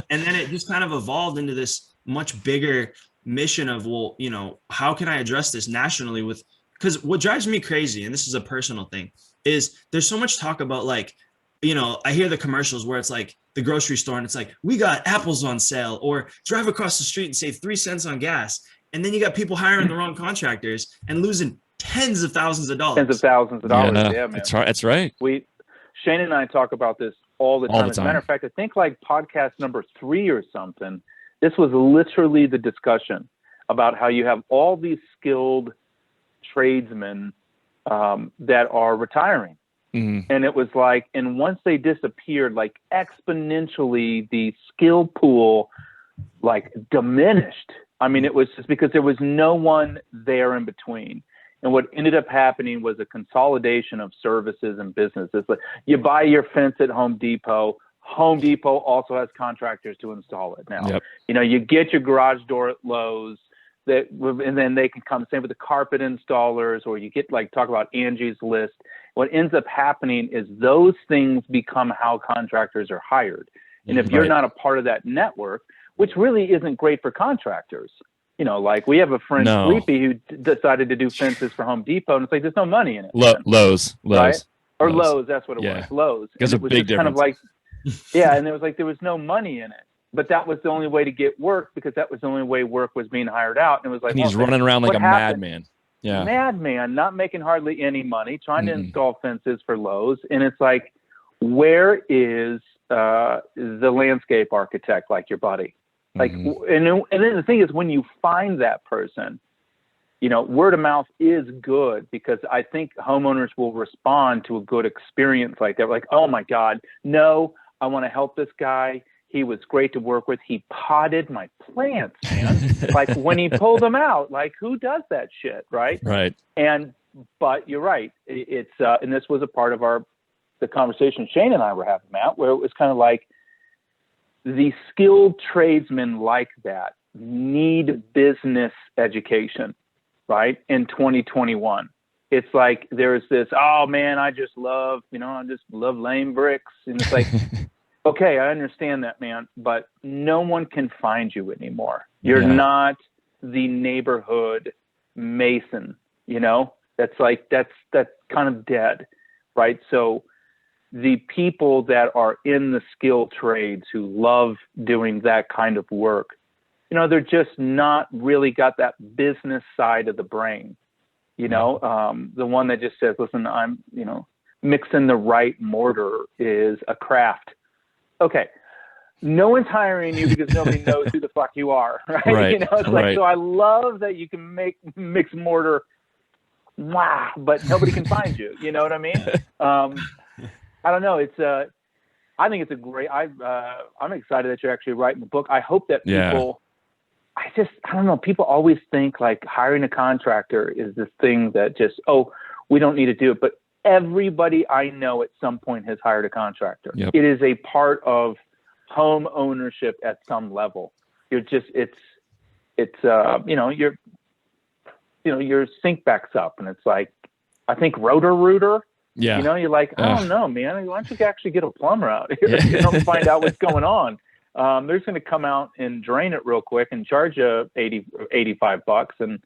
[SPEAKER 3] And then it just kind of evolved into this much bigger mission of, how can I address this nationally because what drives me crazy, and this is a personal thing, is there's so much talk about like, I hear the commercials where it's like the grocery store, and it's like, we got apples on sale, or drive across the street and save 3 cents on gas. And then you got people hiring the wrong contractors and losing tens of thousands of dollars.
[SPEAKER 2] Yeah, man.
[SPEAKER 1] That's right.
[SPEAKER 2] Shane and I talk about this all the time. As a matter of fact, I think like podcast number 3 or something, this was literally the discussion about how you have all these skilled tradesmen that are retiring. And it was like, and once they disappeared, like exponentially, the skill pool like diminished. It was just because there was no one there in between. And what ended up happening was a consolidation of services and businesses. Like you buy your fence at Home Depot. Home Depot also has contractors to install it now. Yep. You get your garage door at Lowe's, and then they can come, same with the carpet installers, or you get talk about Angie's List. What ends up happening is those things become how contractors are hired. And if you're not a part of that network, which really isn't great for contractors. Like we have a friend, Sleepy, who decided to do fences for Home Depot, and it's like, there's no money in it.
[SPEAKER 1] Lowe's.
[SPEAKER 2] Right? Or Lowe's, that's what it was. Lowe's.
[SPEAKER 1] There's a big difference.
[SPEAKER 2] Kind of like, and it was like, there was no money in it. but that was the only way to get work because that was the only way work was being hired out. And it was like,
[SPEAKER 1] and he's running around like a madman. Yeah.
[SPEAKER 2] Madman, not making hardly any money, trying to install fences for Lowe's. And it's like, where is the landscape architect like your buddy? Like, and then the thing is, when you find that person, you know, word of mouth is good because I think homeowners will respond to a good experience like that. Like, oh my God, no, I want to help this guy. He was great to work with. He potted my plants, man. Like when he pulled them out, like who does that shit, right?
[SPEAKER 1] Right.
[SPEAKER 2] But you're right. It's and this was a part of the conversation Shane and I were having, Matt, where it was kind of like the skilled tradesmen like that need business education, right? In 2021, it's like there's this, oh man, I just love laying bricks, and it's like. Okay, I understand that, man, but no one can find you anymore. You're not the neighborhood mason, you know? That's kind of dead, right? So the people that are in the skilled trades who love doing that kind of work, you know, they're just not really got that business side of the brain, you know? The one that just says, listen, I'm, you know, mixing the right mortar is a craft. Okay, no one's hiring you because nobody knows who the fuck you are, right? You know, it's like, so I love that you can mix mortar, wow, but nobody can find you. You know what I mean? I don't know. I think it's a great. I'm excited that you're actually writing the book. I hope that people. I don't know. People always think like hiring a contractor is this thing that just, we don't need to do it, but everybody I know at some point has hired a contractor. Yep. It is a part of home ownership at some level. You're just, your sink backs up and it's like, I think Roto-Rooter, you know, you're like, I don't know, man, why don't you actually get a plumber out here, you know, find out what's going on. They're just going to come out and drain it real quick and charge you $85 and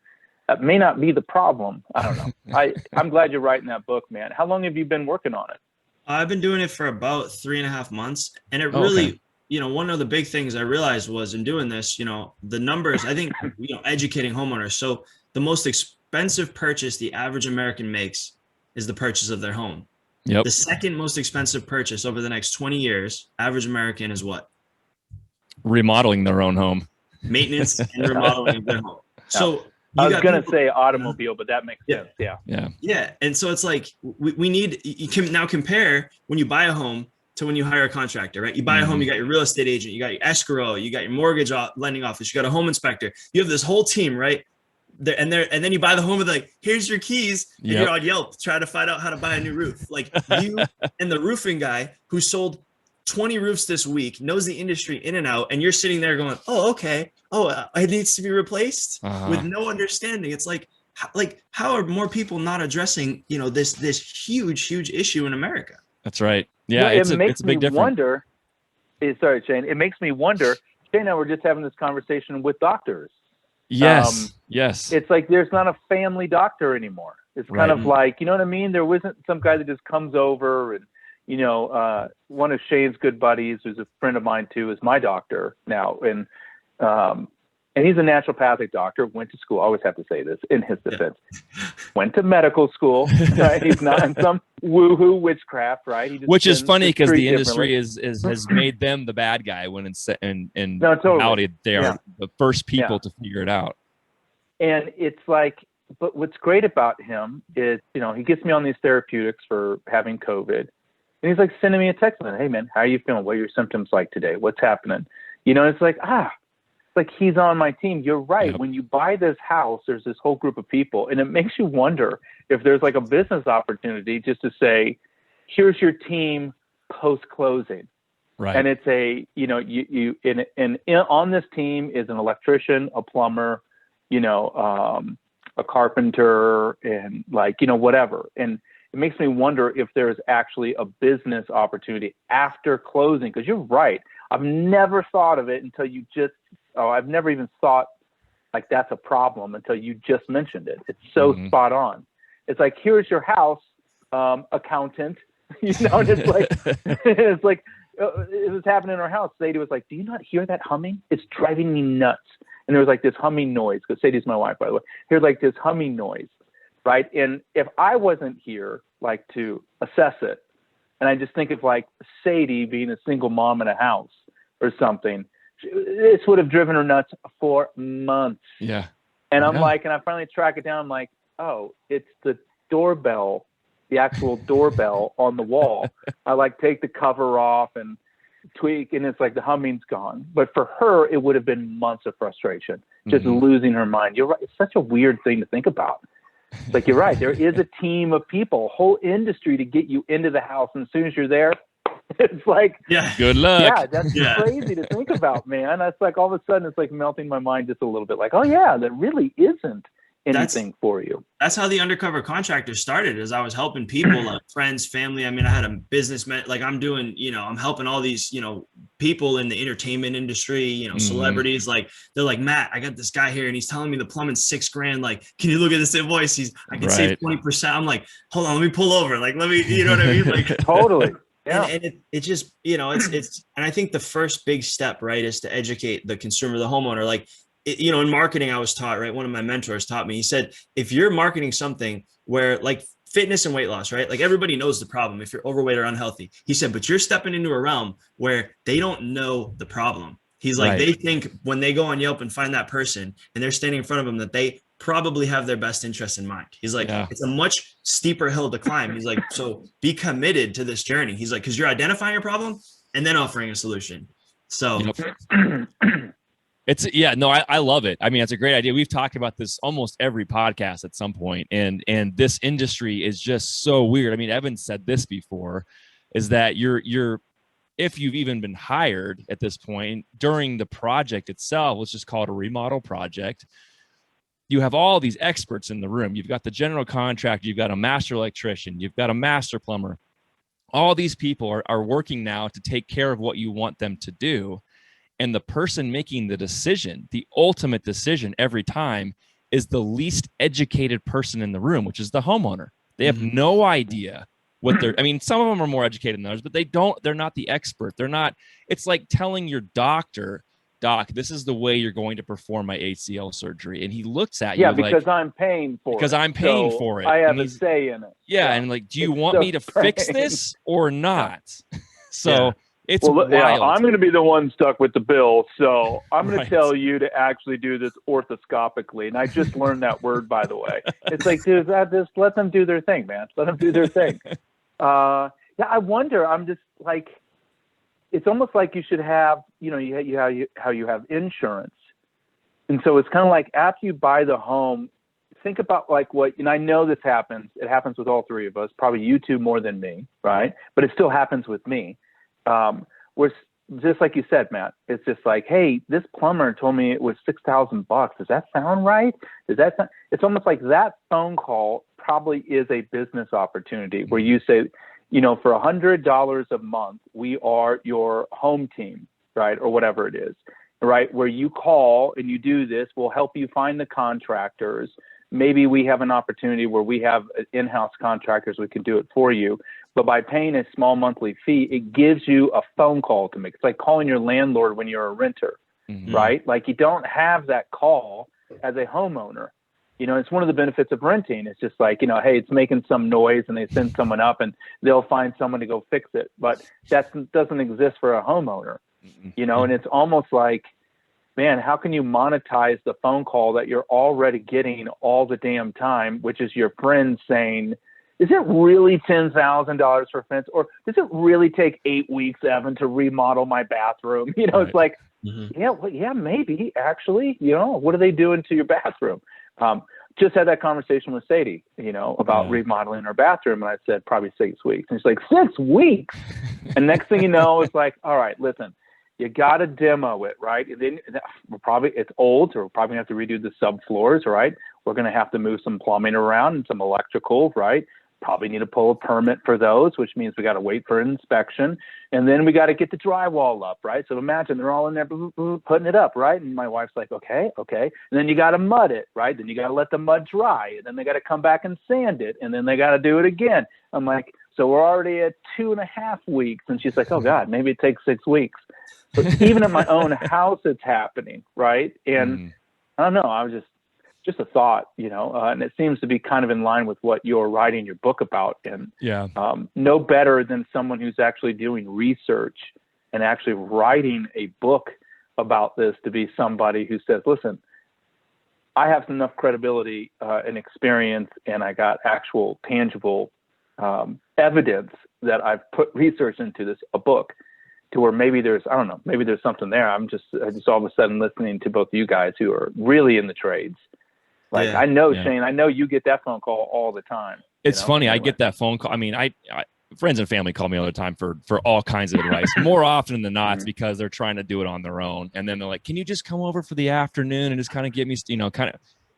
[SPEAKER 2] that may not be the problem. I don't know. I'm glad you're writing that book, man. How long have you been working on it?
[SPEAKER 3] I've been doing it for about 3.5 months. And it really, you know, one of the big things I realized was in doing this, you know, the numbers, I think, you know, educating homeowners. So the most expensive purchase the average American makes is the purchase of their home. Yep. The second most expensive purchase over the next 20 years, average American is what?
[SPEAKER 2] Remodeling their own home.
[SPEAKER 3] Maintenance and remodeling of their home. So
[SPEAKER 2] I was going to say automobile, but that makes sense.
[SPEAKER 3] Yeah. And so it's like, we need, you can now compare when you buy a home to when you hire a contractor, right? You buy a home, you got your real estate agent, you got your escrow, you got your mortgage lending office, you got a home inspector, you have this whole team, right? And then you buy the home and like, here's your keys. And you're on Yelp trying to find out how to buy a new roof. Like you and the roofing guy who sold 20 roofs this week, knows the industry in and out, and you're sitting there going, oh, okay. Oh, it needs to be replaced with no understanding. It's like how are more people not addressing, you know, this huge issue in America?
[SPEAKER 1] That's right. Yeah, it's a big difference.
[SPEAKER 2] Sorry, Shane. It makes me wonder. Shane and I were just having this conversation with doctors.
[SPEAKER 1] Yes. Yes.
[SPEAKER 2] It's like there's not a family doctor anymore. It's kind of like, you know what I mean? There wasn't some guy that just comes over and, you know, one of Shane's good buddies, who's a friend of mine too, is my doctor now. And he's a naturopathic doctor, went to school. I always have to say this in his defense. Went to medical school, right? He's not in some woohoo witchcraft, right?
[SPEAKER 1] Which is funny because the industry has made them the bad guy when in reality they are the first people to figure it out.
[SPEAKER 2] And it's like, but what's great about him is, you know, he gets me on these therapeutics for having COVID. And he's like sending me a text, hey man, how are you feeling? What are your symptoms like today? What's happening? You know, it's like, like he's on my team. You're right. Yep. When you buy this house, there's this whole group of people, and it makes you wonder if there's like a business opportunity just to say, here's your team post closing. Right. And it's a, you know, on this team is an electrician, a plumber, you know, a carpenter, and like, you know, whatever. And it makes me wonder if there's actually a business opportunity after closing. Because you're right. I've never thought of it until I've never even thought like that's a problem until you just mentioned it. It's so spot on. It's like, here's your house, accountant, you know, and it's like, it was happening in our house. Sadie was like, "Do you not hear that humming? It's driving me nuts." And there was like this humming noise, because Sadie's my wife, by the way. Here's like this humming noise, right? And if I wasn't here, like, to assess it, and I just think of like Sadie being a single mom in a house or something, this would have driven her nuts for months.
[SPEAKER 1] Yeah.
[SPEAKER 2] And I'm like, and I finally track it down. I'm like, oh, it's the doorbell, the actual doorbell on the wall. I like take the cover off and tweak, and it's like the humming's gone. But for her, it would have been months of frustration, just losing her mind. You're right. It's such a weird thing to think about. It's like, you're right. There is a team of people, whole industry to get you into the house. And as soon as you're there, it's like,
[SPEAKER 1] good luck.
[SPEAKER 2] Yeah, that's crazy to think about, man. That's like, all of a sudden, it's like melting my mind just a little bit. Like, oh yeah, that really isn't anything for you.
[SPEAKER 3] That's how the Undercover Contractor started, is I was helping people, like friends, family. I mean, I had a businessman, like I'm doing, I'm helping all these, people in the entertainment industry, celebrities. Like, they're like, Matt, I got this guy here and he's telling me the plumbing's $6,000. Like, can you look at this invoice? I can save 20%. I'm like, hold on, let me pull over. Like, let me, you know what I mean? Like,
[SPEAKER 2] totally. Yeah.
[SPEAKER 3] And it just, it's, and I think the first big step, right, is to educate the consumer, the homeowner. Like, in marketing, I was taught, right? One of my mentors taught me, he said, if you're marketing something where, like, fitness and weight loss, right? Like, everybody knows the problem if you're overweight or unhealthy. He said, but you're stepping into a realm where they don't know the problem. He's like, they think when they go on Yelp and find that person and they're standing in front of them, that they probably have their best interest in mind. He's like, it's a much steeper hill to climb. He's like, so be committed to this journey. He's like, because you're identifying a problem and then offering a solution. So
[SPEAKER 1] I love it. I mean, it's a great idea. We've talked about this almost every podcast at some point, and this industry is just so weird. I mean, Evan said this before, is that you're if you've even been hired at this point during the project itself, let's just call it a remodel project, you have all these experts in the room. You've got the general contractor, you've got a master electrician, you've got a master plumber. All these people are working now to take care of what you want them to do. And the person making the decision, the ultimate decision every time, is the least educated person in the room, which is the homeowner. They have no idea what some of them are more educated than others, but they're not the expert. It's like telling your doctor, Doc, this is the way you're going to perform my ACL surgery. And he looks at you
[SPEAKER 2] because I'm paying for it.
[SPEAKER 1] Because I'm paying for it.
[SPEAKER 2] I have a say in it.
[SPEAKER 1] Yeah. And like, do you want me to fix this or not? So it's wild.
[SPEAKER 2] I'm going to be the one stuck with the bill. So I'm going to tell you to actually do this orthoscopically. And I just learned that word, by the way. It's like, dude, just let them do their thing, man. Let them do their thing. I wonder, I'm just like, it's almost like you should have, how you have insurance. And so it's kind of like, after you buy the home, think about like I know this happens. It happens with all three of us, probably you two more than me, right? But it still happens with me. Where just like you said, Matt, it's just like, hey, this plumber told me it was $6,000. Does that sound right? It's almost like that phone call probably is a business opportunity where you say, for $100 a month, we are your home team, right? Or whatever it is, right? Where you call and you do this, we'll help you find the contractors. Maybe we have an opportunity where we have in-house contractors, we can do it for you. But by paying a small monthly fee, it gives you a phone call to make. It's like calling your landlord when you're a renter, right? Like, you don't have that call as a homeowner. It's one of the benefits of renting. It's just like, hey, it's making some noise, and they send someone up and they'll find someone to go fix it. But that doesn't exist for a homeowner, and it's almost like, man, how can you monetize the phone call that you're already getting all the damn time, which is your friend saying, is it really $10,000 for fence? Or does it really take 8 weeks, Evan, to remodel my bathroom? It's like, yeah, maybe actually, what are they doing to your bathroom? Just had that conversation with Sadie, about remodeling her bathroom. And I said, probably 6 weeks. And she's like, 6 weeks. And next thing you know, it's like, all right, listen, you got to demo it, right? And then it's old, so we're probably going to have to redo the subfloors, right? We're going to have to move some plumbing around and some electrical, right? Probably need to pull a permit for those, which means we got to wait for an inspection. And then we got to get the drywall up, right? So imagine they're all in there putting it up, right? And my wife's like, okay. And then you got to mud it, right? Then you got to let the mud dry. And then they got to come back and sand it. And then they got to do it again. I'm like, So we're already at 2.5 weeks. And she's like, oh God, maybe it takes 6 weeks. But even in my own house, it's happening. Right. And I don't know, I was just a thought, and it seems to be kind of in line with what you're writing your book about. And no better than someone who's actually doing research and actually writing a book about this to be somebody who says, listen, I have enough credibility and experience, and I got actual tangible evidence that I've put research into this, a book, to where maybe there's something there. I just all of a sudden listening to both of you guys who are really in the trades. Like, I know, Shane, I know you get that phone call all the time.
[SPEAKER 1] It's funny. Anyway. I get that phone call. I mean, I friends and family call me all the time for all kinds of advice. More often than not, it's because they're trying to do it on their own. And then they're like, can you just come over for the afternoon and just kind of give me,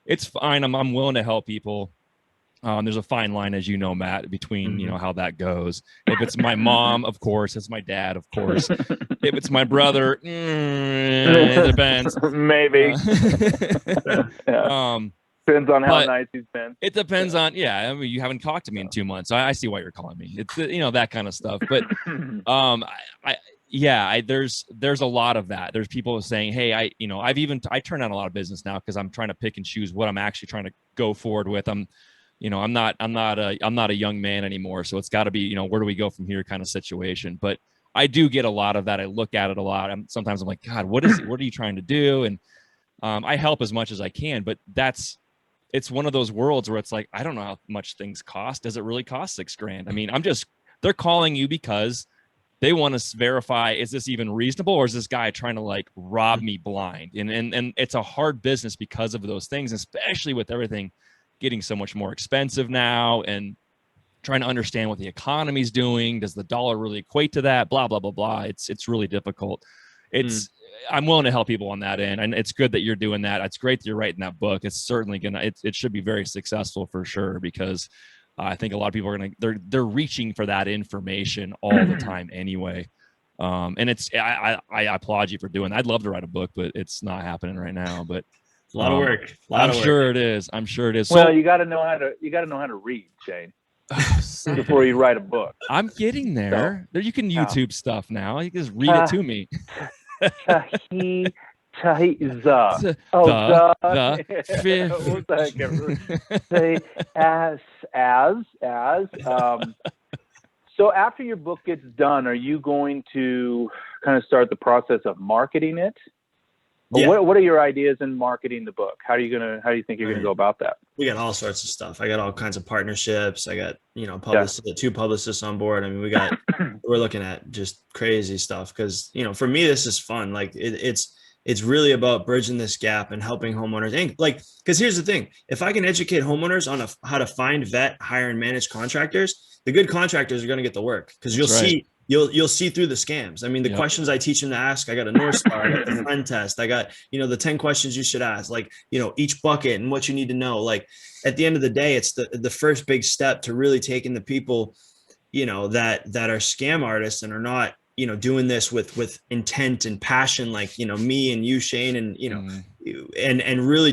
[SPEAKER 1] it's fine. I'm willing to help people. There's a fine line, as you know, Matt, between, how that goes. If it's my mom, of course. It's my dad, of course. If it's my brother, it depends.
[SPEAKER 2] Maybe. Depends on how nice he's been.
[SPEAKER 1] It depends on, I mean, you haven't talked to me in 2 months. So I see why you're calling me. It's, that kind of stuff. But there's a lot of that. There's people saying, hey, I turn down a lot of business now because I'm trying to pick and choose what I'm actually trying to go forward with. I'm not a young man anymore. So it's got to be, where do we go from here kind of situation. But I do get a lot of that. I look at it a lot. Sometimes I'm like, God, what are you trying to do? And I help as much as I can, but it's one of those worlds where it's like, I don't know how much things cost. Does it really cost $6,000? I mean, they're calling you because they want to verify, is this even reasonable? Or is this guy trying to like rob me blind? And it's a hard business because of those things, especially with everything getting so much more expensive now and trying to understand what the economy's doing. Does the dollar really equate to that? Blah, blah, blah, blah. It's really difficult. I'm willing to help people on that end. And it's good that you're doing that. It's great that you're writing that book. It's certainly it should be very successful for sure, because I think a lot of people are they're reaching for that information all the time anyway. And I applaud you for doing that. I'd love to write a book, but it's not happening right now, but
[SPEAKER 3] a lot of work.
[SPEAKER 1] I'm sure it is.
[SPEAKER 2] Well, you got to know how to read, Shane, before you write a book.
[SPEAKER 1] I'm getting there. You can YouTube stuff now. You can just read it to me.
[SPEAKER 2] So after your book gets done, are you going to kind of start the process of marketing it? Yeah. What are your ideas in marketing the book? How do you think you're gonna go about that?
[SPEAKER 3] We got all sorts of stuff. I got all kinds of partnerships. I got, two publicists on board. I mean, we're looking at just crazy stuff because, for me, this is fun. Like it's really about bridging this gap and helping homeowners. And because here's the thing, if I can educate homeowners on how to find, vet, hire, and manage contractors, the good contractors are going to get the work because you'll see through the scams. I mean, the questions I teach them to ask, I got a North Star, I got the friend test, I got, the 10 questions you should ask, like, each bucket and what you need to know. Like at the end of the day, it's the first big step to really taking the people, that are scam artists and are not, doing this with intent and passion, like, me and you, Shane, and, and really,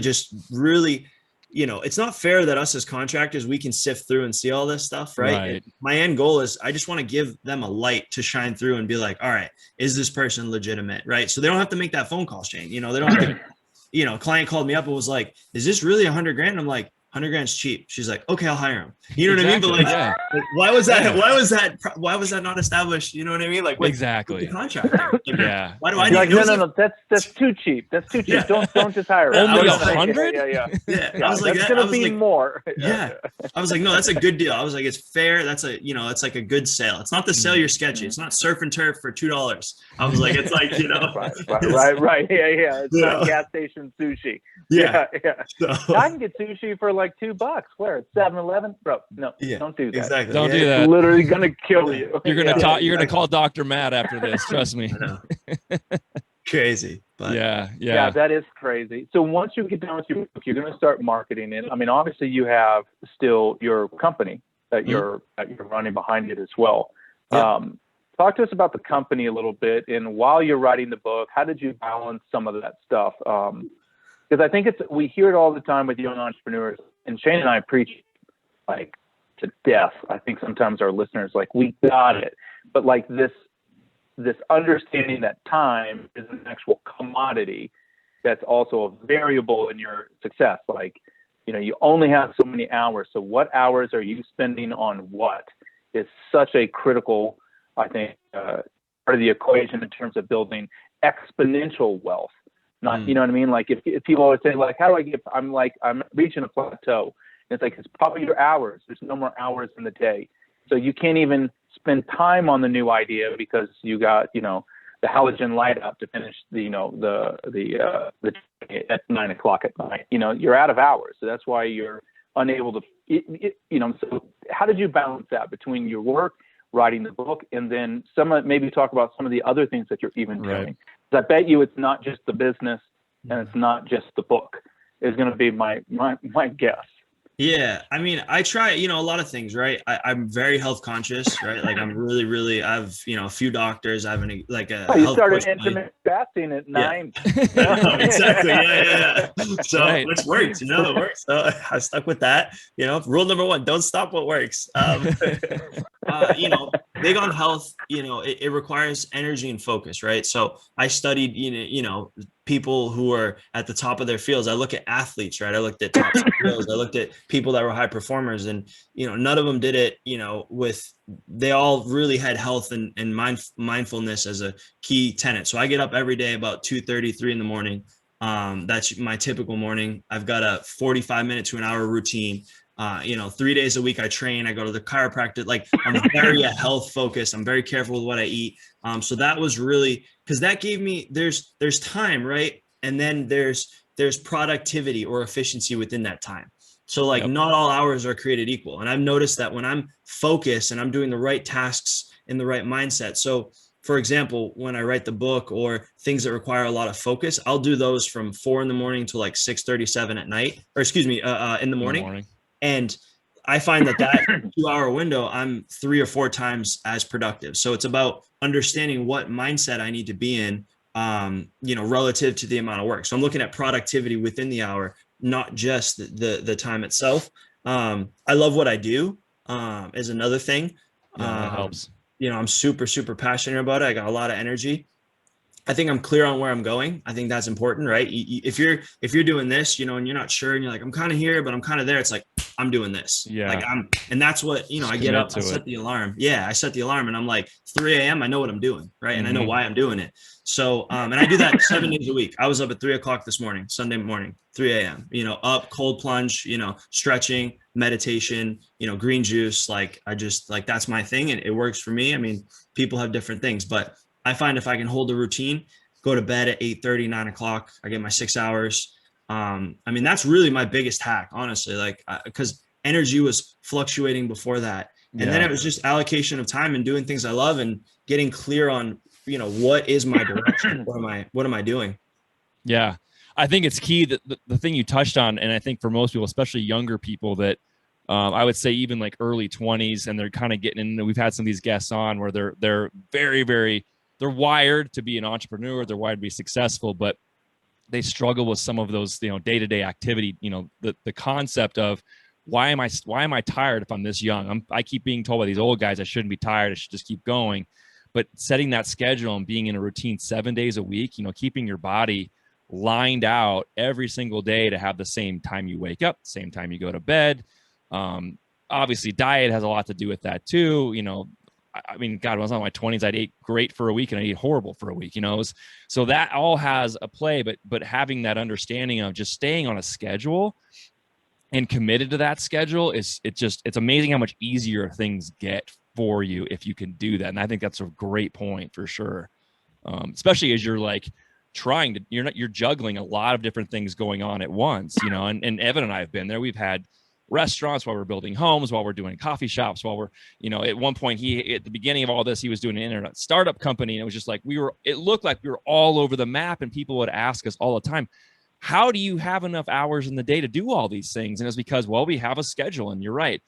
[SPEAKER 3] it's not fair that us as contractors, we can sift through and see all this stuff, right? My end goal is I just want to give them a light to shine through and be like, all right, is this person legitimate, right? So they don't have to make that phone call, Shane. They don't have to, a client called me up and was like, is this really $100,000? I'm like, 100 grand's cheap. She's like, okay, I'll hire him. You know what I mean? But like, why was that not established? You know what I mean? Like,
[SPEAKER 1] exactly.
[SPEAKER 3] The contractor. Like, why do I
[SPEAKER 2] need no, that's too cheap. That's too cheap. Don't just hire him.
[SPEAKER 1] Only 100?
[SPEAKER 2] Yeah.
[SPEAKER 3] I was like,
[SPEAKER 2] that's gonna be more.
[SPEAKER 3] Yeah. I was like, no, that's a good deal. I was like, it's fair. That's it's like a good sale. It's not the sale you're sketchy. It's not surf and turf for $2. I was like, it's like,
[SPEAKER 2] Right. Yeah. It's not gas station sushi. Yeah. So, I can get sushi for like $2. Where? It's 7-Eleven? Bro, no, don't do that.
[SPEAKER 3] Exactly.
[SPEAKER 1] Don't do that.
[SPEAKER 2] It's literally gonna kill you.
[SPEAKER 1] You're gonna call Dr. Matt after this. Trust me.
[SPEAKER 3] Crazy. But
[SPEAKER 2] yeah, that is crazy. So once you get done with your book, you're gonna start marketing it. I mean, obviously you have still your company that you're running behind it as well. Talk to us about the company a little bit, and while you're writing the book, how did you balance some of that stuff? Because I think we hear it all the time with young entrepreneurs, and Shane and I preach like to death. I think sometimes our listeners like, we got it. But like this understanding that time is an actual commodity that's also a variable in your success. Like, you know, you only have so many hours. So what hours are you spending on what is such a critical, I think, part of the equation in terms of building exponential wealth. Not, you know what I mean? Like if people always say like, how do I get, I'm reaching a plateau. And it's like, it's probably your hours. There's no more hours in the day. So you can't even spend time on the new idea because you got, you know, the halogen light up to finish the, you know, the at 9 o'clock at night, you know, you're out of hours. So that's why you're unable to, you know, so how did you balance that between your work, writing the book, and then maybe talk about some of the other things that you're even doing? Because I bet you it's not just the business and it's not just the book is going to be my guess.
[SPEAKER 3] Yeah. I mean, I try, you know, a lot of things, right? I'm very health conscious, right? Like I'm really, I've, you know, a few doctors. I have you
[SPEAKER 2] started intermittent fasting at 9.
[SPEAKER 3] Yeah. Exactly. Yeah. So which works, you know, it works. So I stuck with that, you know, rule number 1, don't stop what works. You know, big on health, you know, it requires energy and focus, right? So I studied, you know, people who are at the top of their fields. I look at athletes, right? I looked at top skills. I looked at people that were high performers, and, you know, none of them did it, you know, they all really had health and mindfulness as a key tenet. So I get up every day about 2:30, 3 in the morning. That's my typical morning. I've got a 45-minute to an hour routine. You know, 3 days a week I train, I go to the chiropractor. Like I'm very health focused. I'm very careful with what I eat. So that was really, because that gave me, there's time, right? And then there's productivity or efficiency within that time. So like not all hours are created equal. And I've noticed that when I'm focused and I'm doing the right tasks in the right mindset. So for example, when I write the book or things that require a lot of focus, I'll do those from 4 in the morning to like 6:37 at night, or excuse me, in the morning. And I find that 2-hour window, I'm 3 or 4 times as productive. So it's about understanding what mindset I need to be in, you know, relative to the amount of work. So I'm looking at productivity within the hour, not just the time itself. I love what I do, is another thing.
[SPEAKER 1] That helps.
[SPEAKER 3] You know, I'm super, super passionate about it. I got a lot of energy. I think I'm clear on where I'm going. I think that's important, right? If you're doing this, you know, and you're not sure and you're like, I'm kind of here, but I'm kind of there. It's like, I'm doing this.
[SPEAKER 1] Yeah.
[SPEAKER 3] And that's what, you know, I get up, I set the alarm. Yeah. I set the alarm and I'm like 3 a.m. I know what I'm doing. Right. And I know why I'm doing it. So, and I do that 7 days a week. I was up at 3 o'clock this morning, Sunday morning, 3 a.m., you know, up, cold plunge, you know, stretching, meditation, you know, green juice. Like, I just like, that's my thing. And it works for me. I mean, people have different things, but I find if I can hold a routine, go to bed at 8:30, 9 o'clock, I get my 6 hours. I mean, that's really my biggest hack, honestly, like, because energy was fluctuating before that. And then it was just allocation of time and doing things I love and getting clear on, you know, what is my direction? What am I doing?
[SPEAKER 1] Yeah. I think it's key that the thing you touched on, and I think for most people, especially younger people, that I would say even like early 20s, and they're kind of getting in. We've had some of these guests on where they're very, very, they're wired to be an entrepreneur. They're wired to be successful, but they struggle with some of those, you know, day-to-day activity, you know, the concept of why am I tired if I'm this young? I keep being told by these old guys I shouldn't be tired. I should just keep going. But setting that schedule and being in a routine 7 days a week, you know, keeping your body lined out every single day to have the same time you wake up, same time you go to bed. Obviously diet has a lot to do with that too. You know, I mean, God, when I was in my 20s, I'd ate great for a week and I ate horrible for a week, you know, so that all has a play, but having that understanding of just staying on a schedule and committed to that schedule it's amazing how much easier things get for you if you can do that. And I think that's a great point for sure. Especially as you're like you're juggling a lot of different things going on at once, you know, and Evan and I have been there. We've had restaurants while we're building homes, while we're doing coffee shops, while we're, you know, at one point at the beginning of all this, he was doing an internet startup company. And it was just like, it looked like we were all over the map, and people would ask us all the time, how do you have enough hours in the day to do all these things? And it's because, well, we have a schedule. And you're right.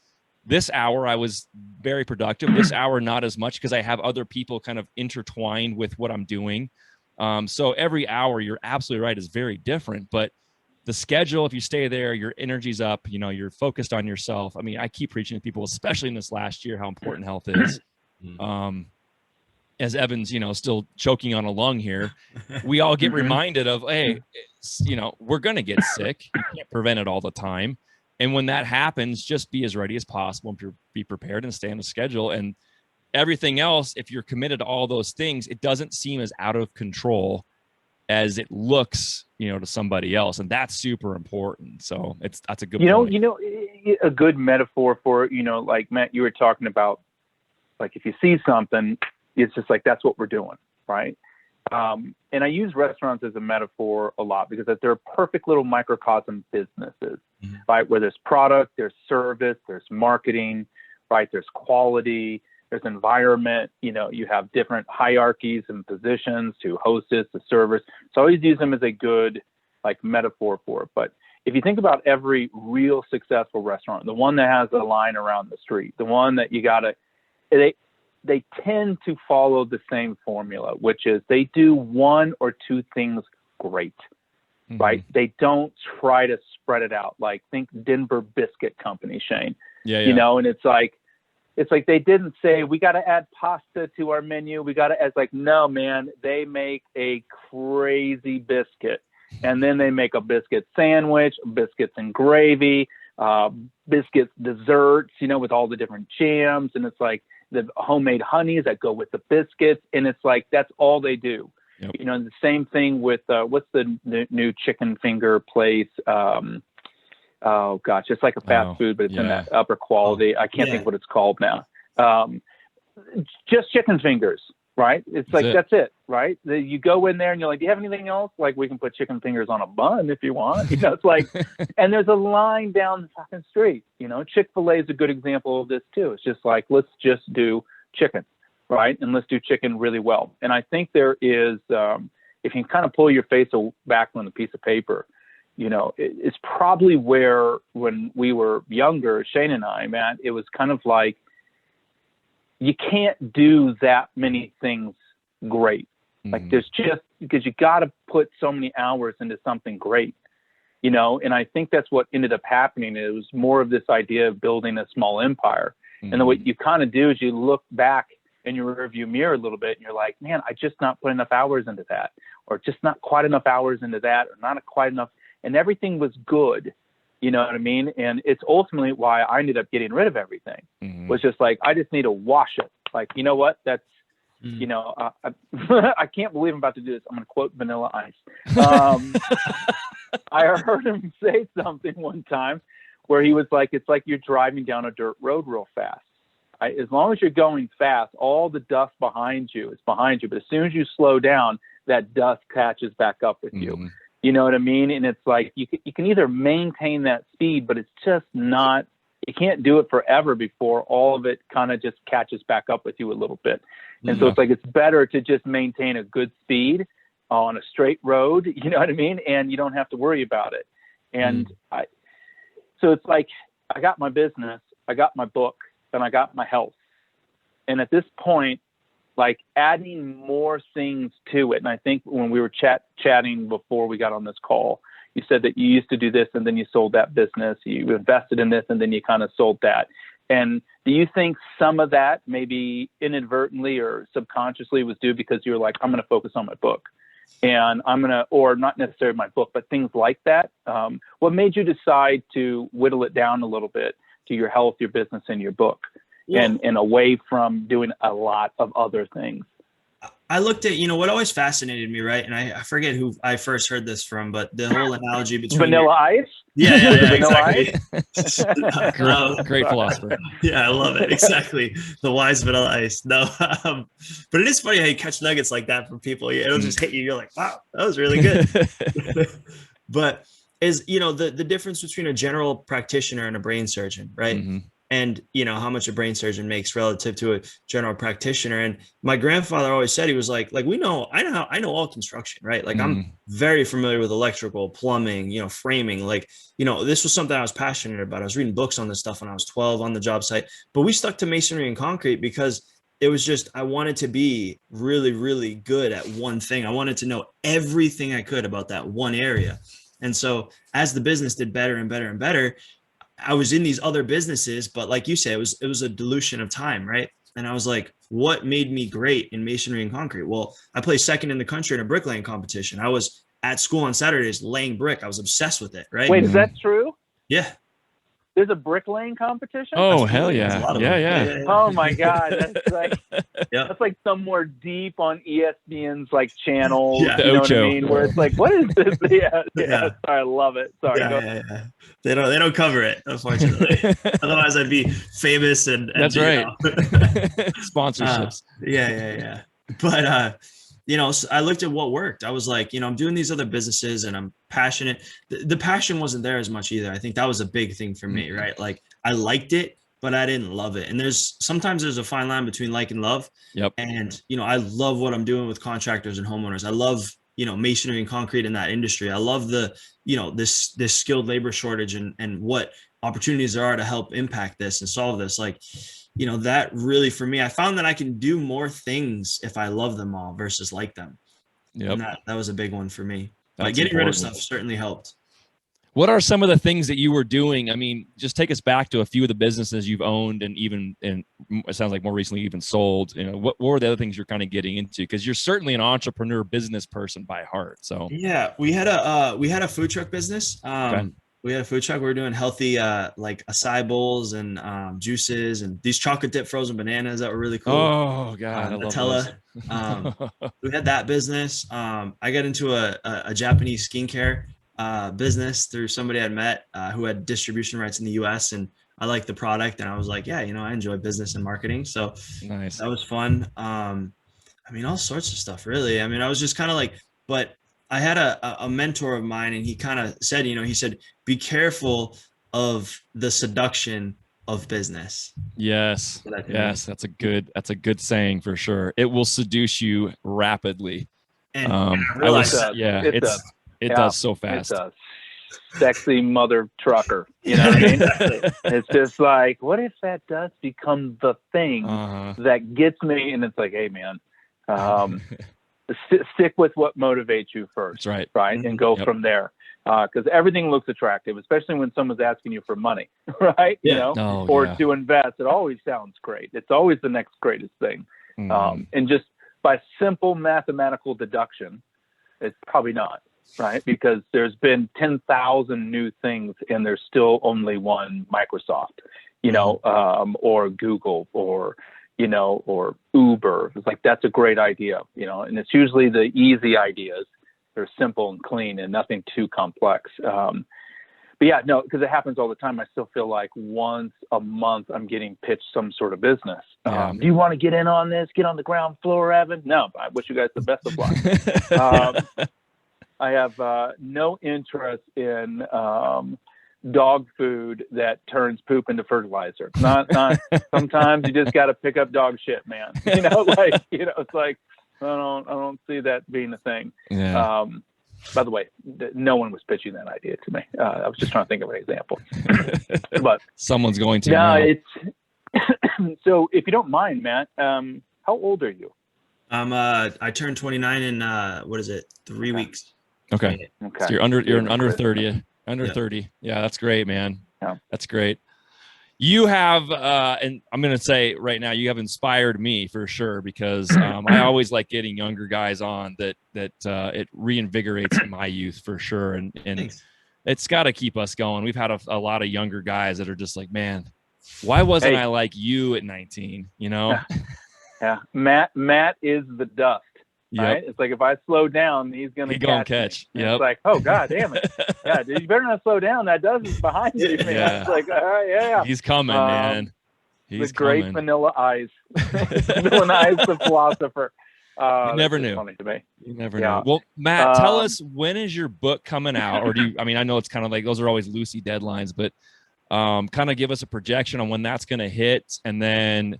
[SPEAKER 1] This hour I was very productive. This hour, not as much, because I have other people kind of intertwined with what I'm doing. So every hour, you're absolutely right, is very different. But the schedule, if you stay there, your energy's up, you know, you're focused on yourself. I mean, I keep preaching to people, especially in this last year, how important health is. As Evan's, you know, still choking on a lung here, we all get reminded of, hey, you know, we're going to get sick. You can't prevent it all the time. And when that happens, just be as ready as possible, be prepared and stay on the schedule. And everything else, if you're committed to all those things, it doesn't seem as out of control as it looks, you know, to somebody else. And that's super important. So that's a good point.
[SPEAKER 2] A good metaphor for, you know, like Matt, you were talking about, like, if you see something, it's just like, that's what we're doing. Right. And I use restaurants as a metaphor a lot because they're perfect little microcosm businesses, right? Where there's product, there's service, there's marketing, right? There's quality, there's environment, you know, you have different hierarchies and positions to hostess, to servers. So I always use them as a good, like, metaphor for it. But if you think about every real successful restaurant, the one that has a line around the street, the one that you gotta, they tend to follow the same formula, which is they do one or two things great, right? They don't try to spread it out. Like, think Denver Biscuit Company, Shane. You know, and it's like they didn't say, we got to add pasta to our menu. We got to, it's like, no, man, they make a crazy biscuit. And then they make a biscuit sandwich, biscuits and gravy, biscuits desserts, you know, with all the different jams. And it's like the homemade honeys that go with the biscuits. And it's like, that's all they do. You know, and the same thing with, what's the new chicken finger place? Oh gosh, it's like a fast food, but it's in that upper quality. I can't think what it's called now. Just chicken fingers, right? It's like, that's it, right? You go in there and you're like, do you have anything else? Like, we can put chicken fingers on a bun if you want. You know, it's like, and there's a line down the fucking street. You know, Chick-fil-A is a good example of this too. It's just like, let's just do chicken, right? And let's do chicken really well. And I think there is, if you kind of pull your face back on a piece of paper, you know, it's probably where, when we were younger, Shane and I, Matt, it was kind of like, you can't do that many things great. Like, there's just, because you got to put so many hours into something great, you know? And I think that's what ended up happening. It was more of this idea of building a small empire. And then what you kind of do is you look back in your rearview mirror a little bit and you're like, man, I just not put enough hours into that, or just not quite enough hours into that, or not quite enough. And everything was good, you know what I mean? And it's ultimately why I ended up getting rid of everything. Was just like, I just need to wash it. Like, you know what? That's, you know, I can't believe I'm about to do this. I'm going to quote Vanilla Ice. I heard him say something one time where he was like, it's like you're driving down a dirt road real fast. As long as you're going fast, all the dust behind you is behind you. But as soon as you slow down, that dust catches back up with you. You know what I mean? And it's like, you can either maintain that speed, but it's just not, you can't do it forever before all of it kind of just catches back up with you a little bit. And so it's like, it's better to just maintain a good speed on a straight road, you know what I mean? And you don't have to worry about it. And so it's like, I got my business, I got my book, and I got my health. And at this point, like, adding more things to it. And I think when we were chatting before we got on this call, you said that you used to do this and then you sold that business, you invested in this and then you kind of sold that. And do you think some of that maybe inadvertently or subconsciously was due because you were like, I'm going to focus on my book, and I'm going to, or not necessarily my book, but things like that? What made you decide to whittle it down a little bit to your health, your business, and your book? And away from doing a lot of other things?
[SPEAKER 3] I looked at, you know, what always fascinated me, right? And I forget who I first heard this from, but the whole analogy between
[SPEAKER 2] Vanilla Ice.
[SPEAKER 3] Yeah,
[SPEAKER 2] Vanilla
[SPEAKER 3] exactly.
[SPEAKER 1] Great philosopher.
[SPEAKER 3] Yeah, I love it. Exactly. The wise Vanilla Ice. No, but it is funny how you catch nuggets like that from people. It'll just hit you. You're like, wow, that was really good. But is, you know, the difference between a general practitioner and a brain surgeon, right? And, you know, how much a brain surgeon makes relative to a general practitioner. And my grandfather always said, he was like, I know all construction, right? Like, I'm very familiar with electrical, plumbing, you know, framing. Like, you know, this was something I was passionate about. I was reading books on this stuff when I was 12 on the job site, but we stuck to masonry and concrete because it was just, I wanted to be really, really good at one thing. I wanted to know everything I could about that one area. And so as the business did better and better and better, I was in these other businesses, but like you said, it was a dilution of time, right? And I was like, what made me great in masonry and concrete? Well, I placed second in the country in a bricklaying competition. I was at school on Saturdays laying brick. I was obsessed with it, right?
[SPEAKER 2] Wait, is that true?
[SPEAKER 3] Yeah.
[SPEAKER 2] There's a bricklaying competition?
[SPEAKER 1] Oh,
[SPEAKER 3] Absolutely.
[SPEAKER 1] hell
[SPEAKER 3] There's a
[SPEAKER 1] yeah.
[SPEAKER 3] lot of
[SPEAKER 1] Yeah,
[SPEAKER 3] them.
[SPEAKER 1] yeah.
[SPEAKER 2] Oh my God. That's like,
[SPEAKER 3] Yeah.
[SPEAKER 2] that's like somewhere deep on ESPN's like channel.
[SPEAKER 3] Yeah.
[SPEAKER 1] The
[SPEAKER 2] You know what I
[SPEAKER 1] Ocho.
[SPEAKER 2] mean? Where it's like, what is this? Yeah.
[SPEAKER 3] Yeah.
[SPEAKER 2] Sorry, I love it. Sorry.
[SPEAKER 3] Yeah,
[SPEAKER 2] go-
[SPEAKER 3] yeah, yeah. They don't cover it, unfortunately. Otherwise, I'd be famous and
[SPEAKER 1] That's
[SPEAKER 3] you
[SPEAKER 1] right.
[SPEAKER 3] know.
[SPEAKER 1] Sponsorships.
[SPEAKER 3] Yeah. But you know, so I looked at what worked. I was like, you know, I'm doing these other businesses and I'm passionate. The passion wasn't there as much either. I think that was a big thing for me, right? Like I liked it, but I didn't love it. And sometimes there's a fine line between like and love.
[SPEAKER 1] Yep.
[SPEAKER 3] And, you know, I love what I'm doing with contractors and homeowners. I love, you know, masonry and concrete in that industry. I love the, you know, this skilled labor shortage and what opportunities there are to help impact this and solve this. Like, you know, that really for me, I found that I can do more things if I love them all versus like them.
[SPEAKER 1] Yep.
[SPEAKER 3] And that was a big one for me. But
[SPEAKER 1] That's
[SPEAKER 3] getting rid of
[SPEAKER 1] important.
[SPEAKER 3] stuff certainly helped.
[SPEAKER 1] What are some of the things that you were doing? I mean, just take us back to a few of the businesses you've owned and even, and it sounds like more recently even sold. You know, what were the other things you're kind of getting into? Because you're certainly an entrepreneur business person by heart. So
[SPEAKER 3] Yeah, we had a food truck business.
[SPEAKER 1] Okay.
[SPEAKER 3] We had a food truck. We were doing healthy like acai bowls and juices and these chocolate dip frozen bananas that were really cool.
[SPEAKER 1] Oh God, I love
[SPEAKER 3] Nutella.
[SPEAKER 1] those.
[SPEAKER 3] We had that business. I got into a Japanese skincare business through somebody I'd met who had distribution rights in the US, and I liked the product and I was like, yeah, you know, I enjoy business and marketing. So
[SPEAKER 1] Nice.
[SPEAKER 3] that was fun. I mean, all sorts of stuff really. I mean, I was just kind of like, but I had a mentor of mine and he kind of said, you know, he said, be careful of the seduction of business.
[SPEAKER 1] Yes. Yes. That's a good saying for sure. It will seduce you rapidly.
[SPEAKER 3] And
[SPEAKER 1] I
[SPEAKER 3] realized
[SPEAKER 1] was,
[SPEAKER 3] that.
[SPEAKER 1] yeah,
[SPEAKER 2] It
[SPEAKER 1] it
[SPEAKER 2] does.
[SPEAKER 1] does so fast.
[SPEAKER 2] It's a sexy mother trucker. You know what I mean? It's just like, what if that does become the thing that gets me? And it's like, hey, man, stick with what motivates you first.
[SPEAKER 1] That's right.
[SPEAKER 2] Right. And go from there. Because everything looks attractive, especially when someone's asking you for money, right?
[SPEAKER 3] Yeah.
[SPEAKER 2] You know,
[SPEAKER 1] Oh,
[SPEAKER 2] or
[SPEAKER 1] yeah.
[SPEAKER 2] to invest. It always sounds great. It's always the next greatest thing. And just by simple mathematical deduction, it's probably not, right? Because there's been 10,000 new things and there's still only one Microsoft, you know, or Google or, you know, or Uber. It's like, that's a great idea, you know, and it's usually the easy ideas. They're simple and clean and nothing too complex. But yeah, no, because it happens all the time. I still feel like once a month I'm getting pitched some sort of business.
[SPEAKER 1] Yeah.
[SPEAKER 2] Do you want to get in on this? Get on the ground floor, Evan? No, I wish you guys the best of luck. I have no interest in dog food that turns poop into fertilizer. Not. Sometimes you just got to pick up dog shit, man. You know, like, you know, it's like I don't see that being a thing.
[SPEAKER 1] Yeah.
[SPEAKER 2] By the way, no one was pitching that idea to me. I was just trying to think of an example. But
[SPEAKER 1] someone's going to.
[SPEAKER 2] yeah,
[SPEAKER 1] now.
[SPEAKER 2] it's so. If you don't mind, Matt, how old are you?
[SPEAKER 3] I turned 29 in what is it? 3 weeks.
[SPEAKER 1] Okay.
[SPEAKER 2] Okay.
[SPEAKER 1] So you're under 30. Under
[SPEAKER 3] Yeah.
[SPEAKER 1] 30. Yeah, that's great, man.
[SPEAKER 2] Yeah.
[SPEAKER 1] That's great. You have, and I'm going to say right now, you have inspired me for sure because I always like getting younger guys on that it reinvigorates my youth for sure, and
[SPEAKER 3] Thanks.
[SPEAKER 1] it's got to keep us going. We've had a lot of younger guys that are just like, man, why wasn't I like you at 19? You know?
[SPEAKER 2] Yeah. Matt is the dust.
[SPEAKER 1] Yep.
[SPEAKER 2] Right? It's like if I slow down, he's gonna catch. Me.
[SPEAKER 1] Yep.
[SPEAKER 2] It's like, oh God damn it! Yeah, dude, you better not slow down. That dust is behind you, man.
[SPEAKER 1] Yeah.
[SPEAKER 2] It's like, all right, yeah.
[SPEAKER 1] He's coming, man. He's
[SPEAKER 2] the great
[SPEAKER 1] coming.
[SPEAKER 2] Vanilla Ice, Vanilla Ice, the philosopher.
[SPEAKER 1] You never knew.
[SPEAKER 2] Funny to me.
[SPEAKER 1] You never know. Well, Matt, tell us, when is your book coming out? Or do you? I mean, I know it's kind of like those are always loosey deadlines, but kind of give us a projection on when that's going to hit, and then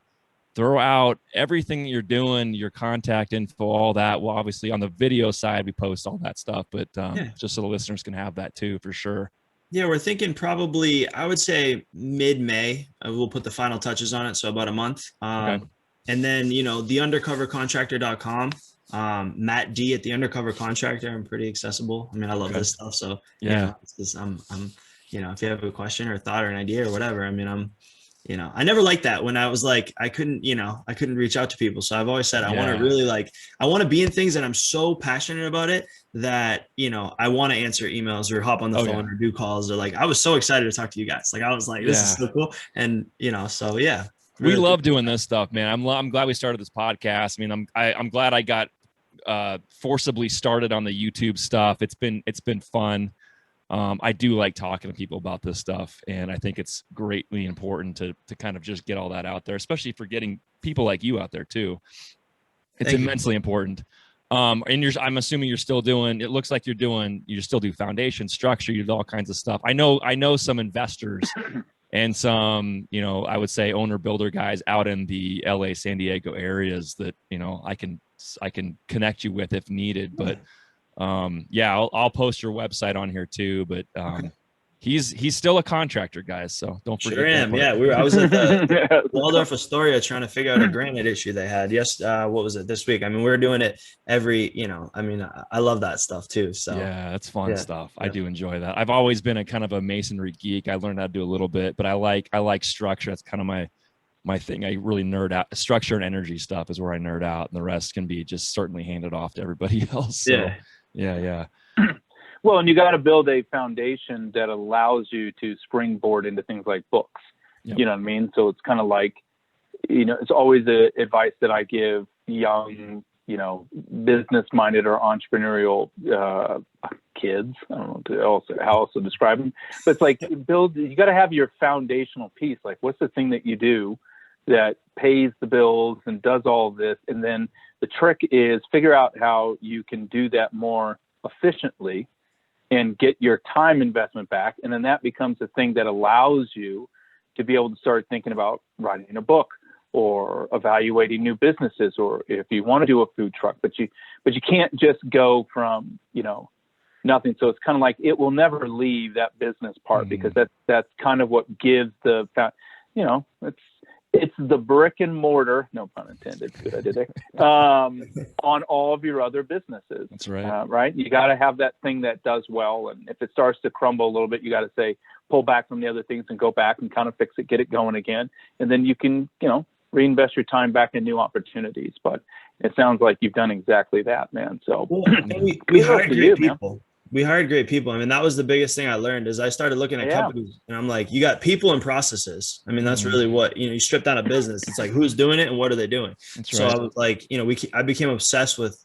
[SPEAKER 1] throw out everything that you're doing, your contact info, all that. Well, obviously on the video side, we post all that stuff, but just so the listeners can have that too, for sure.
[SPEAKER 3] Yeah, we're thinking probably, I would say mid-May. We'll put the final touches on it, so about a month.
[SPEAKER 1] Okay.
[SPEAKER 3] And then, you know, the undercovercontractor.com. Matt D at the Undercover Contractor. I'm pretty accessible. I mean, I love this stuff. So
[SPEAKER 1] yeah,
[SPEAKER 3] it's just, I'm, if you have a question or a thought or an idea or whatever, I mean, I never liked that when I was like, I couldn't reach out to people. So I've always said, I want to really I want to be in things that I'm so passionate about it that, I want to answer emails or hop on the phone or do calls, or like, I was so excited to talk to you guys. Like, I was like, this is so cool. And, so yeah.
[SPEAKER 1] We love doing this stuff, man. I'm glad we started this podcast. I mean, I'm glad I got forcibly started on the YouTube stuff. It's been fun. I do like talking to people about this stuff, and I think it's greatly important to kind of just get all that out there, especially for getting people like you out there too. It's immensely important. And I'm assuming you're still doing. It looks like you still do foundation structure. You do all kinds of stuff. I know some investors and some, I would say owner builder guys out in the LA, San Diego areas that I can connect you with if needed, but. I'll post your website on here too, but he's still a contractor, guys, so don't forget.
[SPEAKER 3] Sure am. Yeah, I was at the Waldorf Astoria trying to figure out a granite issue they had. What was it this week? I mean, we're doing it every, I love that stuff too. So
[SPEAKER 1] yeah, that's fun stuff. I do enjoy that. I've always been a kind of a masonry geek. I learned how to do a little bit, but I like structure. That's kind of my thing. I really nerd out. Structure and energy stuff is where I nerd out, and the rest can be just certainly handed off to everybody else. So. Yeah.
[SPEAKER 2] Well, and you got to build a foundation that allows you to springboard into things like books. Yep. You know what I mean? So it's kind of like, it's always the advice that I give young, business-minded or entrepreneurial kids. I don't know how else to describe them, but it's like you got to have your foundational piece. Like, what's the thing that you do that pays the bills and does all of this, and then the trick is figure out how you can do that more efficiently and get your time investment back. And then that becomes a thing that allows you to be able to start thinking about writing a book or evaluating new businesses, or if you want to do a food truck, but you can't just go from, nothing. So it's kind of like, it will never leave that business part, because that's kind of what gives it's the brick and mortar, no pun intended, good I did there, on all of your other businesses.
[SPEAKER 1] That's right.
[SPEAKER 2] Right? You got to have that thing that does well. And if it starts to crumble a little bit, you got to pull back from the other things and go back and kind of fix it, get it going again. And then you can, reinvest your time back in new opportunities. But it sounds like you've done exactly that, man. So
[SPEAKER 3] we hired great people. Man. We hired great people. I mean, that was the biggest thing I learned is I started looking at companies, and I'm like, you got people and processes. I mean, that's really what, you strip down a business. It's like, who's doing it and what are they doing? That's right. So I was like, I became obsessed with,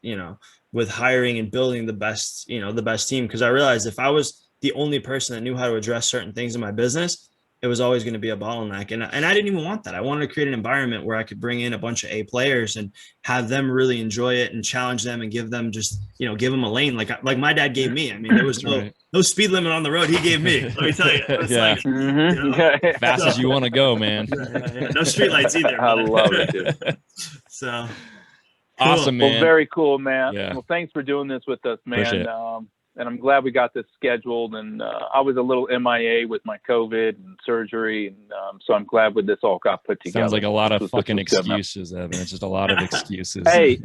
[SPEAKER 3] with hiring and building the best team. Cause I realized if I was the only person that knew how to address certain things in my business, it was always going to be a bottleneck. And I didn't even want that. I wanted to create an environment where I could bring in a bunch of A players and have them really enjoy it and challenge them and give them just, give them a lane. Like my dad gave me. I mean, there was no speed limit on the road. He gave me, let me tell you. Like,
[SPEAKER 1] fast as you want to go, man.
[SPEAKER 3] No streetlights either.
[SPEAKER 2] I love it, dude.
[SPEAKER 3] So
[SPEAKER 1] awesome, man.
[SPEAKER 2] Well, very cool, man.
[SPEAKER 1] Yeah.
[SPEAKER 2] Well, thanks for doing this with us, man.
[SPEAKER 1] Appreciate it.
[SPEAKER 2] And I'm glad we got this scheduled. And I was a little MIA with my COVID and surgery, and so I'm glad with this all got put together.
[SPEAKER 1] Sounds like a lot of fucking excuses, Evan. It's just a lot of excuses.
[SPEAKER 2] Hey,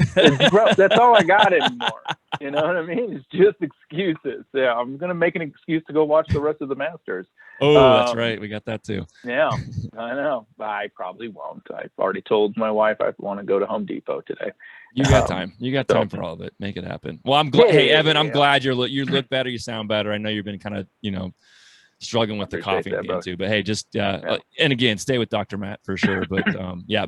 [SPEAKER 2] bro, that's all I got anymore. You know what I mean? It's just excuses. Yeah, I'm gonna make an excuse to go watch the rest of the Masters.
[SPEAKER 1] Oh, that's right. We got that too.
[SPEAKER 2] Yeah, I know. I probably won't. I've already told my wife I want to go to Home Depot today.
[SPEAKER 1] You got time. You got time for all of it. Make it happen. Well, I'm glad. Hey, Evan, I'm glad you look better. You sound better. I know you've been kind of, struggling with the coughing again too. But hey, just and again, stay with Dr. Matt for sure. But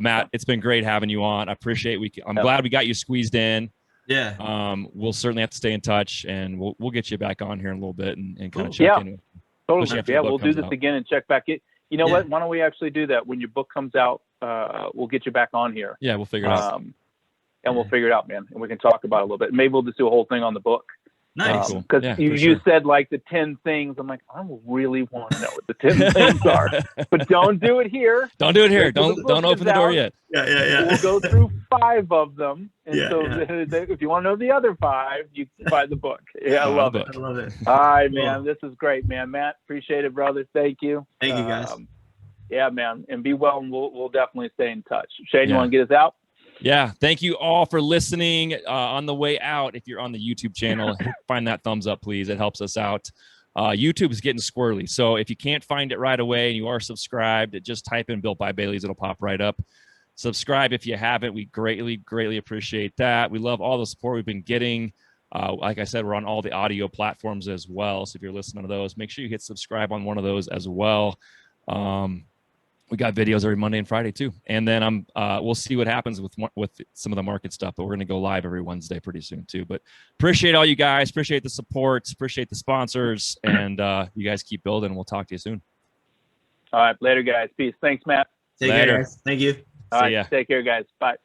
[SPEAKER 1] Matt, it's been great having you on. I appreciate. I'm glad we got you squeezed in.
[SPEAKER 3] Yeah.
[SPEAKER 1] We'll certainly have to stay in touch, and we'll get you back on here in a little bit and kind of check in.
[SPEAKER 2] Totally. Yeah, we'll do this again and check back in. You know what? Why don't we actually do that when your book comes out? We'll get you back on here.
[SPEAKER 1] Yeah, we'll figure it out.
[SPEAKER 2] And we'll figure it out, man. And we can talk about it a little bit. Maybe we'll just do a whole thing on the book.
[SPEAKER 3] Nice.
[SPEAKER 2] Because you said like the 10 things. I'm like, I really want to know what the 10 things are. But don't do it here.
[SPEAKER 1] Don't do it here. Don't open the door yet.
[SPEAKER 2] Yeah. We'll go through 5 of them. And if you want to know the other 5, you can buy the book. Yeah, I love it. All right, man. This is great, man. Matt, appreciate it, brother. Thank you.
[SPEAKER 3] Thank you, guys.
[SPEAKER 2] Yeah, man. And be well, and we'll definitely stay in touch. Shane, you want to get us out?
[SPEAKER 1] Yeah. Thank you all for listening. On the way out, if you're on the YouTube channel, find that thumbs up, please. It helps us out. YouTube is getting squirrely. So if you can't find it right away and you are subscribed, just type in Built by Bailey's. It'll pop right up. Subscribe if you haven't. We greatly appreciate that. We love all the support we've been getting. Like I said, we're on all the audio platforms as well. So if you're listening to those, make sure you hit subscribe on one of those as well. We got videos every Monday and Friday too. And then we'll see what happens with some of the market stuff, but we're going to go live every Wednesday pretty soon too. But appreciate all you guys. Appreciate the support. Appreciate the sponsors. And you guys keep building. We'll talk to you soon.
[SPEAKER 2] All right. Later, guys. Peace. Thanks, Matt.
[SPEAKER 3] Take care, guys. Thank you.
[SPEAKER 2] All right. Take care, guys. Bye.